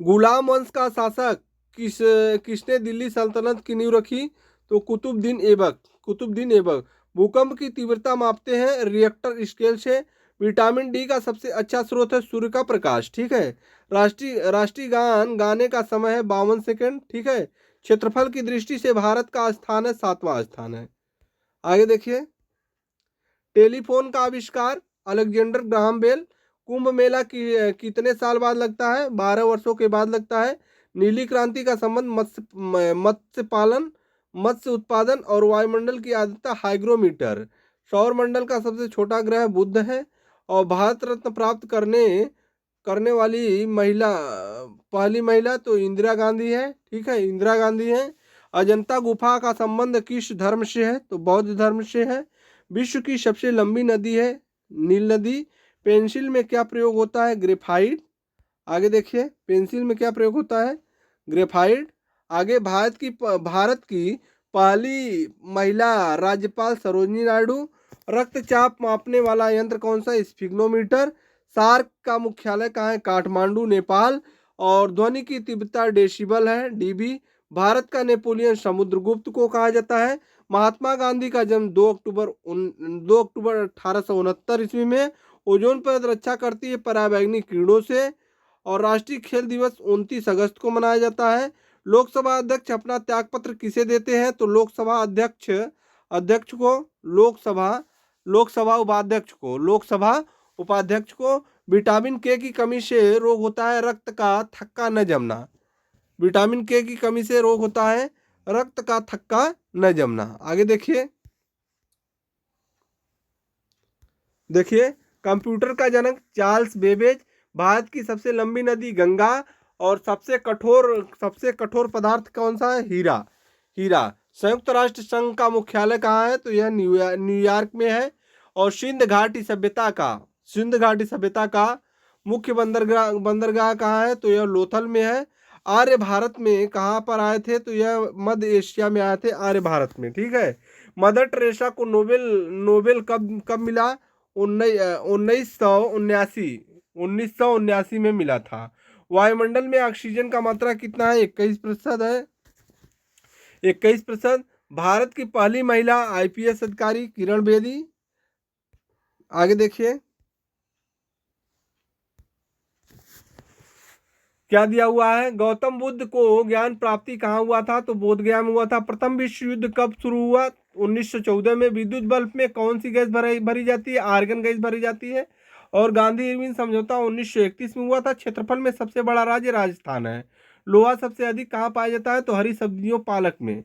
[SPEAKER 1] गुलाम वंश का शासक किसने दिल्ली सल्तनत की नींव रखी? तो कुतुबुद्दीन ऐबक। भूकंप की तीव्रता मापते हैं रिएक्टर स्केल से। विटामिन डी का सबसे अच्छा स्रोत है सूर्य का प्रकाश। ठीक है। राष्ट्रीय गान गाने का समय है 52 सेकंड। ठीक है। क्षेत्रफल की दृष्टि से भारत का स्थान है 7वां स्थान है। आगे देखिए, टेलीफोन का आविष्कार Alexander Graham bell. Kumbh Mela कितने साल बाद लगता है? 12 वर्षों के बाद लगता है। नीली क्रांति का संबंध मत्स्य उत्पादन और वायुमंडल की आर्द्रता हाइग्रोमीटर। सौर मंडल का सबसे छोटा ग्रह बुध है। और भारत रत्न प्राप्त करने वाली पहली महिला तो इंदिरा गांधी है। ठीक है, इंदिरा गांधी है। अजंता गुफा का संबंध किस धर्म से है? तो बौद्ध धर्म से है। विश्व की सबसे लंबी नदी है नील नदी। पेंसिल में क्या प्रयोग होता है? ग्रेफाइट। आगे देखिए, पेंसिल में क्या प्रयोग होता है? ग्रेफाइट। आगे, भारत की पहली महिला राज्यपाल सरोजिनी नायडू। रक्तचाप मापने वाला यंत्र कौन सा? स्फिग्नोमीटर। सार्क का मुख्यालय कहाँ है? काठमांडू नेपाल। और ध्वनि की तीव्रता डेसिबल है डीबी। भारत का नेपोलियन समुद्रगुप्त को कहा जाता है। महात्मा गांधी का जन्म 2 अक्टूबर 1869 ईस्वी में। ओजोन परत रक्षा करती है पराबैंगनी किरणों से। और राष्ट्रीय खेल दिवस 29 अगस्त को मनाया जाता है। लोकसभा अध्यक्ष अपना त्यागपत्र किसे देते हैं? तो लोकसभा उपाध्यक्ष को। विटामिन के की कमी से रोग होता है रक्त का थक्का न जमना। विटामिन के की कमी से रोग होता है रक्त का थक्का न जमना। आगे देखिए, कंप्यूटर का जनक चार्ल्स बेबेज। भारत की सबसे लंबी नदी गंगा। और सबसे कठोर पदार्थ कौन सा है? हीरा। संयुक्त राष्ट्र संघ का मुख्यालय कहाँ है? तो यह न्यूयॉर्क में है। और सिंध घाटी सभ्यता का सिंध घाटी सभ्यता का मुख्य बंदरगाह कहाँ है? तो यह लोथल में है। आर्य भारत में कहाँ पर आए थे? तो यह मध्य एशिया में आए थे, आर्य भारत में। ठीक है। मदर टेरेसा को नोबेल नोबेल कब कब मिला? 1979 में मिला था। वायुमंडल में ऑक्सीजन का मात्रा कितना है? 21% है। 21%। भारत की पहली महिला आईपीएस अधिकारी किरण बेदी। आगे देखिए क्या दिया हुआ है। गौतम बुद्ध को ज्ञान प्राप्ति कहाँ हुआ था? तो बोध गया में हुआ था। प्रथम विश्व युद्ध कब शुरू हुआ? 1914 में। विद्युत बल्ब में कौन सी गैस भरी जाती है? आर्गन गैस भरी जाती है। और गांधी इरविन समझौता 1931 में हुआ था। क्षेत्रफल में सबसे बड़ा राज्य राजस्थान है। लोहा सबसे अधिक कहाँ पाया जाता है? तो हरी सब्जियों पालक में।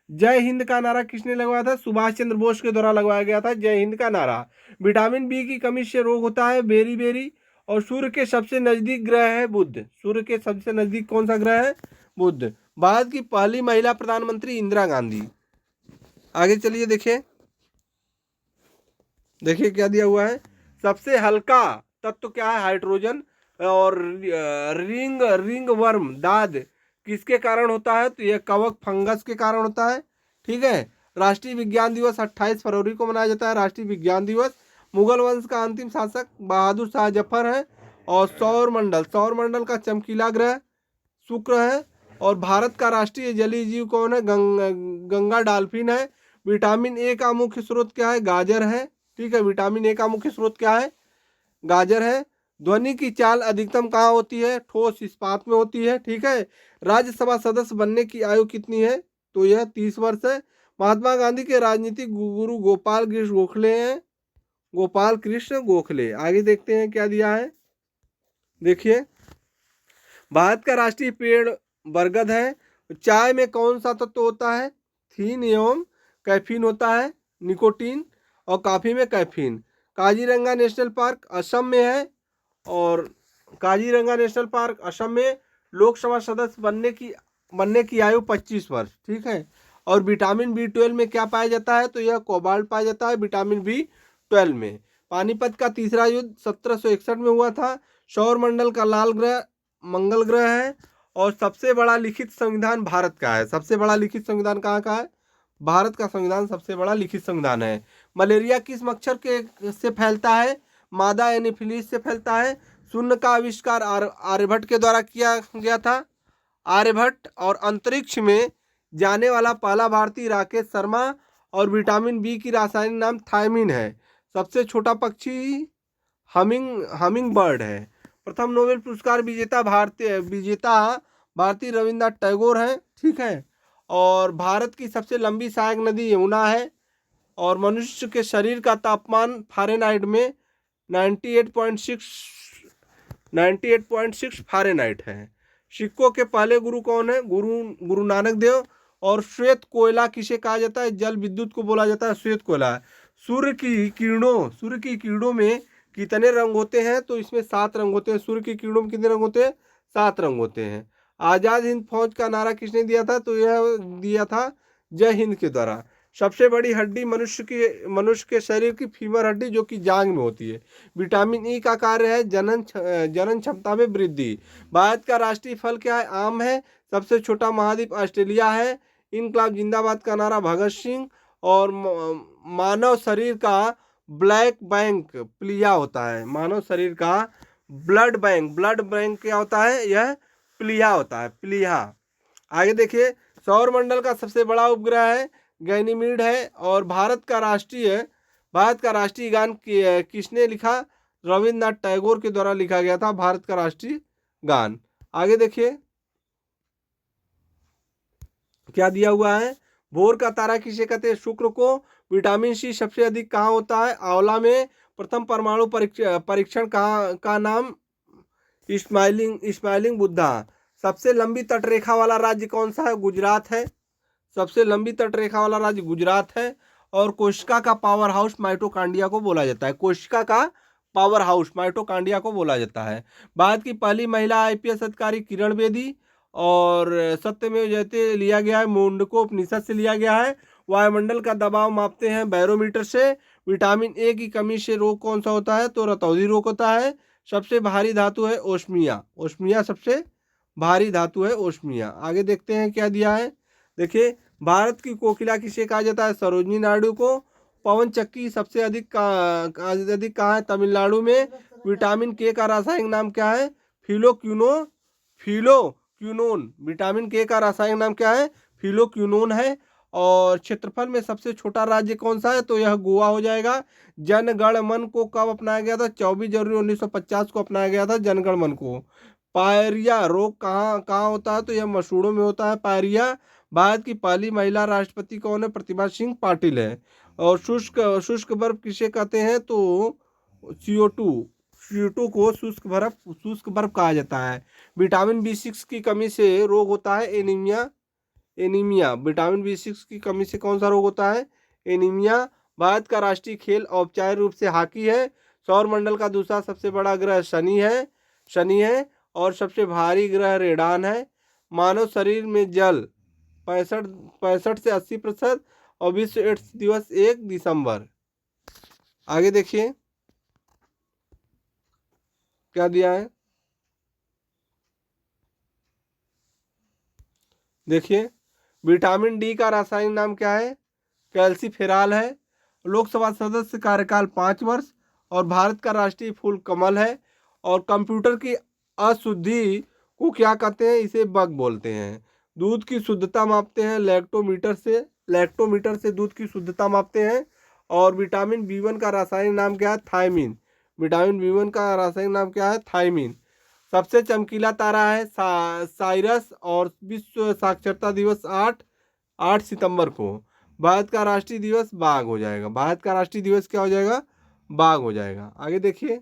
[SPEAKER 1] जय हिंद का नारा किसने लगवाया था? सुभाष चंद्र बोस के द्वारा लगवाया गया था जय हिंद का नारा। विटामिन बी की कमी से रोग होता है बेरी बेरी। और सूर्य के सबसे नजदीक ग्रह है बुध। सूर्य के सबसे नजदीक कौन सा ग्रह है? बुध। भारत की पहली महिला प्रधानमंत्री इंदिरा गांधी। आगे चलिए देखिए देखिए क्या दिया हुआ है। सबसे हल्का तत्व क्या है? हाइड्रोजन। और रिंग वर्म दाद किसके कारण होता है? तो यह कवक फंगस के कारण होता है। ठीक है। राष्ट्रीय विज्ञान दिवस 28 फरवरी को मनाया जाता है, राष्ट्रीय विज्ञान दिवस। मुगल वंश का अंतिम शासक बहादुर शाह जफर है। और सौर मंडल का चमकीला ग्रह शुक्र है। और भारत का राष्ट्रीय जलीय जीव कौन है? गंगा डॉल्फिन है। विटामिन ए का मुख्य स्रोत क्या है? गाजर है। ठीक है। विटामिन ए का मुख्य स्रोत क्या है? गाजर है। ध्वनि की चाल अधिकतम कहाँ होती है? ठोस इस्पात में होती है। ठीक है। राज्यसभा सदस्य बनने की आयु कितनी है? तो यह 30 वर्ष है। महात्मा गांधी के राजनीतिक गुरु गोपाल कृष्ण गोखले हैं। गोपाल कृष्ण गोखले। आगे देखते हैं क्या दिया है। देखिए भारत का राष्ट्रीय पेड़ बरगद है। चाय में कौन सा तत्व होता है? थीन एवं कैफीन होता है, निकोटीन। और कॉफी में caffeine. Kaziranga national park Assam में है। और काजीरंगा नेशनल पार्क असम में लोकसभा सदस्य बनने की आयु 25 वर्ष। ठीक है। और विटामिन बी 12 में क्या पाया जाता है? तो यह कोबाल्ट पाया जाता है विटामिन बी 12 में। पानीपत का तीसरा युद्ध 1761 में हुआ था। सौर मंडल का लाल ग्रह मंगल ग्रह है। और सबसे बड़ा लिखित संविधान भारत का है। सबसे बड़ा लिखित संविधान कहाँ का है? भारत का संविधान सबसे बड़ा लिखित संविधान है। मलेरिया किस मच्छर के से फैलता है? मादा एनीफिलीज से फैलता है। शून्य का आविष्कार आर्यभट्ट के द्वारा किया गया था। आर्यभट्ट। और अंतरिक्ष में जाने वाला पहला भारतीय राकेश शर्मा। और विटामिन बी की रासायनिक नाम थायमिन है। सबसे छोटा पक्षी हमिंग बर्ड है। प्रथम नोबेल पुरस्कार विजेता भारतीय रविन्द्रनाथ टैगोर है। ठीक है। और भारत की सबसे लंबी सहायक नदी यमुना है। और मनुष्य के शरीर का तापमान फ़ारेनहाइट में 98.6 फ़ारेनहाइट है। सिक्कों के पहले गुरु कौन है? गुरु नानक देव। और श्वेत कोयला किसे कहा जाता है? जल विद्युत को बोला जाता है श्वेत कोयला। सूर्य की किरणों में कितने रंग होते हैं? तो इसमें 7 रंग होते हैं। सूर्य की किरणों में कितने रंग होते हैं? 7 रंग होते हैं। आजाद हिंद फौज का नारा किसने दिया था? तो यह दिया था जय हिंद के द्वारा। सबसे बड़ी हड्डी मनुष्य के शरीर की फीमर हड्डी जो कि जांग में होती है। विटामिन ई का कार्य है जनन क्षमता में वृद्धि। भारत का राष्ट्रीय फल क्या है? आम है। सबसे छोटा महाद्वीप ऑस्ट्रेलिया है। इनकलाब जिंदाबाद का नारा भगत सिंह। और मानव शरीर का ब्लड बैंक प्लिया होता है। मानव शरीर का ब्लड बैंक क्या होता है? यह प्लिया होता है, प्लिया। आगे देखिए सौर मंडल का सबसे बड़ा उपग्रह है गैनीमीड है। और भारत का राष्ट्रीय गान किसने लिखा? रविन्द्रनाथ टैगोर के द्वारा लिखा गया था भारत का राष्ट्रीय गान। आगे देखिए क्या दिया हुआ है। भोर का तारा किसे कहते हैं? शुक्र को। विटामिन सी सबसे अधिक कहाँ होता है? आंवला में। प्रथम परमाणु परीक्षण का नाम स्माइलिंग बुद्धा। सबसे लंबी तटरेखा वाला राज्य कौन सा है? गुजरात है। सबसे लंबी तटरेखा वाला राज्य गुजरात है। और कोशिका का पावर हाउस माइटोकांड्रिया को बोला जाता है। कोशिका का पावर हाउस माइटोकांड्रिया को बोला जाता है। भारत की पहली महिला आईपीएस अधिकारी किरण बेदी। और सत्यमेव जयते लिया गया है मुंडको उपनिषद से लिया गया है। वायुमंडल का दबाव मापते हैं बैरोमीटर से। विटामिन ए की कमी से रोग कौन सा होता है? तो रतौंधी रोग होता है। सबसे भारी धातु है ओस्मिया। ओस्मिया सबसे भारी धातु है ओस्मिया। आगे देखते हैं क्या दिया है। देखिए, भारत की कोकिला किसे कहा जाता है? सरोजिनी नायडू को। पवन चक्की सबसे अधिक कहाँ है? तमिलनाडु में। विटामिन के का रासायनिक नाम क्या है? फिलोक्यूनोन। विटामिन के का रासायनिक नाम क्या है? फिलोक्यूनोन है। और क्षेत्रफल में सबसे छोटा राज्य कौन सा है? तो यह गोवा हो जाएगा। जनगण मन को कब अपनाया गया था? 24 जनवरी 1950 को अपनाया गया था जनगण मन को। पायरिया रोग कहाँ कहाँ होता है? तो यह मसूड़ों में होता है पायरिया। भारत की पहली महिला राष्ट्रपति कौन है? प्रतिभा सिंह पाटिल है। और शुष्क शुष्क बर्फ किसे कहते हैं? तो CO2। CO2 को शुष्क बर्फ कहा जाता है। विटामिन B6 की कमी से रोग होता है एनीमिया। एनीमिया विटामिन B6 की कमी से कौन सा रोग होता है? एनीमिया। भारत का राष्ट्रीय खेल औपचारिक रूप से हॉकी है। सौर मंडल का दूसरा सबसे बड़ा ग्रह शनि है। और सबसे भारी ग्रह रेडान है। मानव शरीर में जल 65 से 80%। और विश्व एड्स दिवस 1 दिसंबर। आगे देखिए क्या दिया है। देखिए, विटामिन डी का रासायनिक नाम क्या है? कैल्सीफेरॉल है। लोकसभा सदस्य कार्यकाल 5 वर्ष। और भारत का राष्ट्रीय फूल कमल है। और कंप्यूटर की अशुद्धि को क्या कहते हैं? इसे बग बोलते हैं। दूध की शुद्धता मापते हैं लैक्टोमीटर से दूध की शुद्धता मापते हैं। और विटामिन B1 का रासायनिक नाम क्या है? थायमीन। विटामिन B1 का रासायनिक नाम क्या है? थायमीन। सबसे चमकीला तारा है साइरस। और विश्व साक्षरता दिवस 8 सितंबर को। भारत का राष्ट्रीय दिवस बाघ हो जाएगा। भारत का राष्ट्रीय दिवस क्या हो जाएगा? बाघ हो जाएगा। आगे देखिए।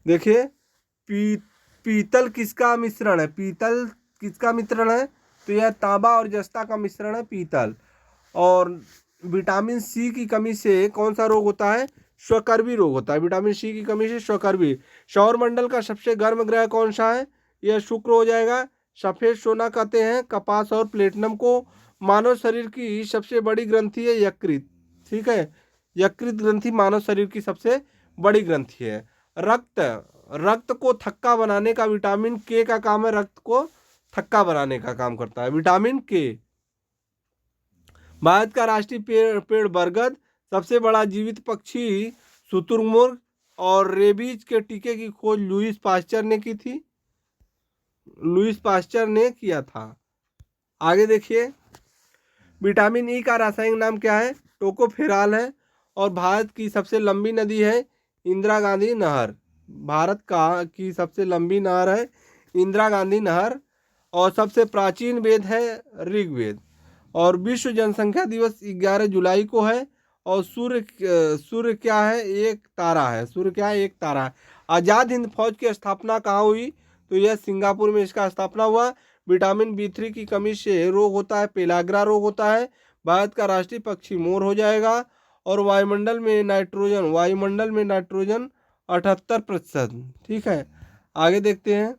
[SPEAKER 1] देखिए, पीतल किसका मिश्रण है? पीतल किसका मिश्रण है? तो यह तांबा और जस्ता का मिश्रण है पीतल। और विटामिन सी की कमी से कौन सा रोग होता है? स्वकर्वी रोग होता है। विटामिन सी की कमी से स्वकर्वी। सौर मंडल का सबसे गर्म ग्रह कौन सा है? यह शुक्र हो जाएगा। सफेद सोना कहते हैं कपास और प्लेटिनम को। मानव शरीर की सबसे बड़ी ग्रंथि है यकृत। ठीक है, यकृत ग्रंथि मानव शरीर की सबसे बड़ी ग्रंथि है। रक्त को थक्का बनाने का विटामिन के का काम है। रक्त को थक्का बनाने का काम करता है विटामिन के। भारत का राष्ट्रीय पेड़ बरगद। सबसे बड़ा जीवित पक्षी शुतुरमुर्ग। और रेबीज के टीके की खोज लुईस पास्चर ने किया था। आगे देखिए, विटामिन ई का रासायनिक नाम क्या है? टोकोफेरॉल है। और भारत की सबसे लंबी नदी है इंदिरा गांधी नहर। भारत की सबसे लंबी नहर है इंदिरा गांधी नहर। और सबसे प्राचीन वेद है ऋग्वेद। और विश्व जनसंख्या दिवस 11 जुलाई को है। और सूर्य क्या है? एक तारा है। सूर्य क्या है? एक तारा है। आज़ाद हिंद फौज की स्थापना कहाँ हुई? तो यह सिंगापुर में इसका स्थापना हुआ। विटामिन B3 की कमी से रोग होता है पेलाग्रा रोग होता है। भारत का राष्ट्रीय पक्षी मोर हो जाएगा। और वायुमंडल में नाइट्रोजन 78%। ठीक है, आगे देखते हैं।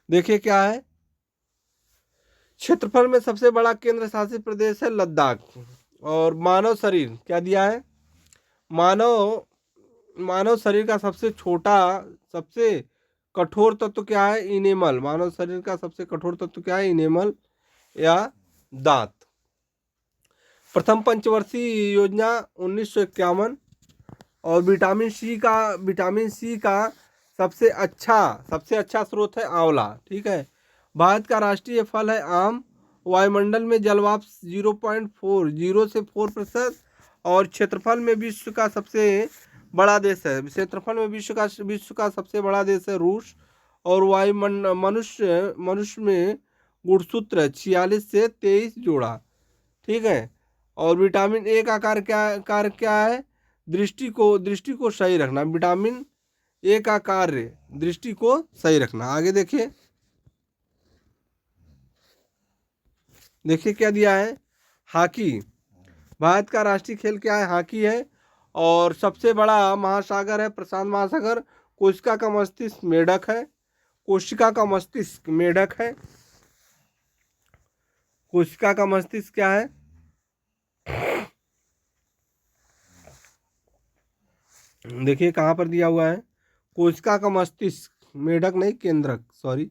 [SPEAKER 1] देखिए क्या है। क्षेत्रफल में सबसे बड़ा केंद्र शासित प्रदेश है लद्दाख। और मानव शरीर क्या दिया है? मानव शरीर का सबसे कठोर तत्व क्या है? इनेमल। मानव शरीर का सबसे कठोर तत्व क्या है? इनेमल या दांत। प्रथम पंचवर्षीय योजना 1951। और विटामिन सी का सबसे अच्छा स्रोत है आंवला। ठीक है, भारत का राष्ट्रीय फल है आम। वायुमंडल में जलवाष्प 0.40 से 4%। और क्षेत्रफल में विश्व का सबसे बड़ा देश है। क्षेत्रफल में विश्व का सबसे बड़ा देश है रूस। और मनुष्य में गुणसूत्र 46 से 23 जोड़ा। ठीक है, और विटामिन ए का कार्य क्या है? दृष्टि को सही रखना। विटामिन ए का कार्य दृष्टि को सही रखना। आगे देखिए क्या दिया है? हॉकी। भारत का राष्ट्रीय खेल क्या है? हॉकी है। और सबसे बड़ा महासागर है प्रशांत महासागर। कोशिका का मस्तिष्क मेढक है। कोशिका का मस्तिष्क मेढक है। कोशिका का मस्तिष्क क्या है? देखिए कहाँ पर दिया हुआ है, कोशिका का मस्तिष्क, मेढक नहीं केंद्रक, सॉरी।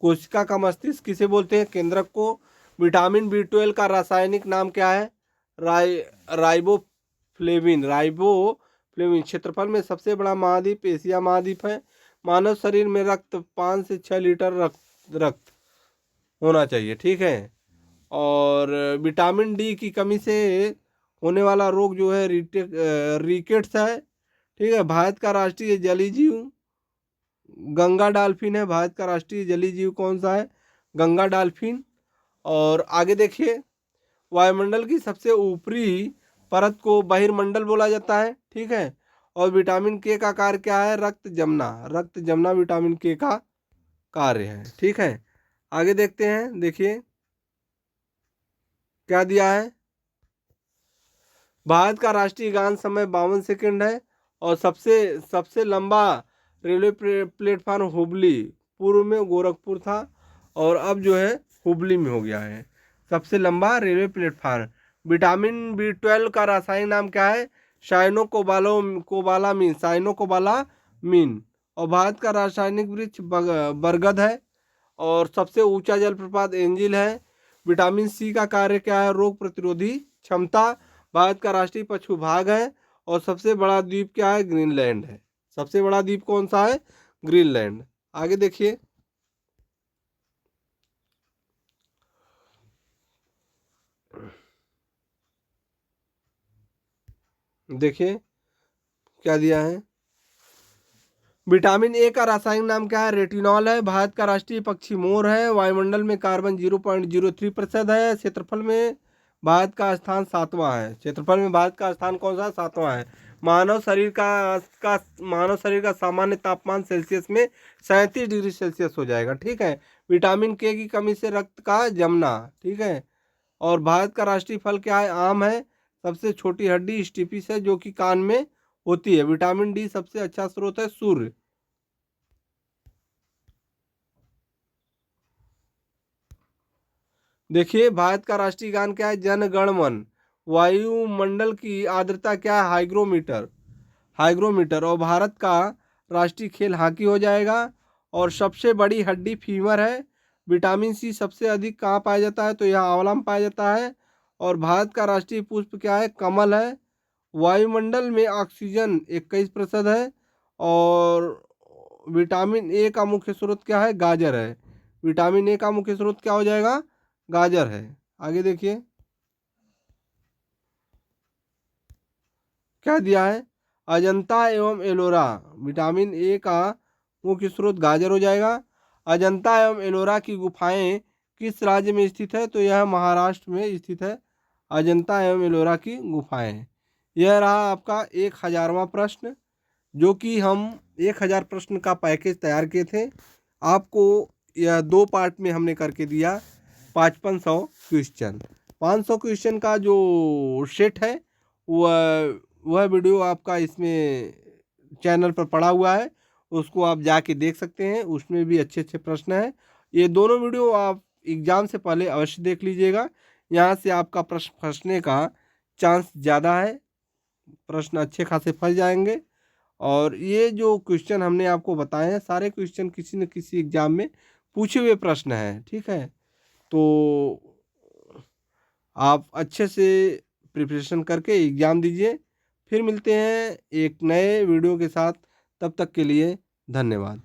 [SPEAKER 1] कोशिका का मस्तिष्क किसे बोलते हैं? केंद्रक को। विटामिन बी 12 का रासायनिक नाम क्या है? राइबोफ्लेविन। राइबोफ्लेविन। क्षेत्रफल में सबसे बड़ा महाद्वीप एशिया महाद्वीप है। मानव शरीर में रक्त 5 से 6 लीटर रक्त होना चाहिए, ठीक है। और विटामिन डी की कमी से होने वाला रोग जो है रिकेट्स है, ठीक है। भारत का राष्ट्रीय जलीय जीव गंगा डॉल्फिन है। भारत का राष्ट्रीय जलीय जीव कौन सा है? गंगा डॉल्फिन। और आगे देखिए, वायुमंडल की सबसे ऊपरी परत को बहिर्मंडल बोला जाता है, ठीक है। और विटामिन के का कार्य क्या है? रक्त जमना। रक्त जमना विटामिन के का कार्य है, ठीक है। आगे देखते हैं, देखिए क्या दिया है। भारत का राष्ट्रीय गान समय 52 सेकंड है। और सबसे सबसे लंबा रेलवे प्लेटफार्म हुबली, पूर्व में गोरखपुर था और अब जो है हुबली में हो गया है सबसे लंबा रेलवे प्लेटफार्म। विटामिन बी 12 का रासायनिक नाम क्या है? साइनोकोबालामीन। साइनोकोबालामीन। और भारत का रासायनिक वृक्ष बरगद है। और सबसे ऊंचा जलप्रपात एंजिल है। विटामिन सी का कार्य क्या है? रोग प्रतिरोधी क्षमता। भारत का राष्ट्रीय पशु बाघ है। और सबसे बड़ा द्वीप क्या है? ग्रीनलैंड है। सबसे बड़ा द्वीप कौन सा है? ग्रीनलैंड। आगे देखिए, देखिए क्या दिया है। विटामिन ए का रासायनिक नाम क्या है? रेटिनॉल है। भारत का राष्ट्रीय पक्षी मोर है। वायुमंडल में कार्बन 0.03% है। क्षेत्रफल में भारत का स्थान 7वां है। क्षेत्रफल में भारत का स्थान कौन सा? 7वां है। मानव शरीर का सामान्य तापमान सेल्सियस में 37 डिग्री सेल्सियस हो जाएगा, ठीक है। विटामिन के की कमी से रक्त का जमना, ठीक है। और भारत का राष्ट्रीय फल क्या है? आम है। सबसे छोटी हड्डी स्टिपिस है जो कि कान में होती है। विटामिन डी सबसे अच्छा स्रोत है सूर्य। देखिए भारत का राष्ट्रीय गान क्या है? जन गण मन। वायुमंडल की आर्द्रता क्या है? हाइग्रोमीटर। हाइग्रोमीटर। और भारत का राष्ट्रीय खेल हॉकी हो जाएगा। और सबसे बड़ी हड्डी फीमर है। विटामिन सी सबसे अधिक कहाँ पाया जाता है? तो यह आंवला में पाया जाता है। और भारत का राष्ट्रीय पुष्प क्या है? कमल है। वायुमंडल में ऑक्सीजन 21% है। और विटामिन ए का मुख्य स्रोत क्या है? गाजर है। विटामिन ए का मुख्य स्रोत क्या हो जाएगा? गाजर है। आगे देखिए क्या दिया है। अजंता एवं एलोरा। विटामिन ए का मुख्य स्रोत गाजर हो जाएगा। अजंता एवं एलोरा की गुफाएं किस राज्य में स्थित है? तो यह महाराष्ट्र में स्थित है। अजंता एवं एलोरा की गुफाएं। यह रहा आपका 1000वां प्रश्न, जो कि हम 1000 प्रश्न का पैकेज तैयार किए थे। आपको यह 2 पार्ट में हमने करके दिया। 5500 क्वेश्चन, 500 क्वेश्चन का जो सेट है वह वीडियो आपका इसमें चैनल पर पड़ा हुआ है, उसको आप जाके देख सकते हैं। उसमें भी अच्छे अच्छे प्रश्न हैं। ये दोनों वीडियो आप एग्ज़ाम से पहले अवश्य देख लीजिएगा। यहाँ से आपका प्रश्न फंसने का चांस ज़्यादा है। प्रश्न अच्छे खासे फंस जाएंगे। और ये जो क्वेश्चन हमने आपको बताए हैं सारे क्वेश्चन किसी न किसी एग्ज़ाम में पूछे हुए प्रश्न हैं, ठीक है। तो आप अच्छे से प्रिपरेशन करके एग्ज़ाम दीजिए। फिर मिलते हैं एक नए वीडियो के साथ। तब तक के लिए धन्यवाद।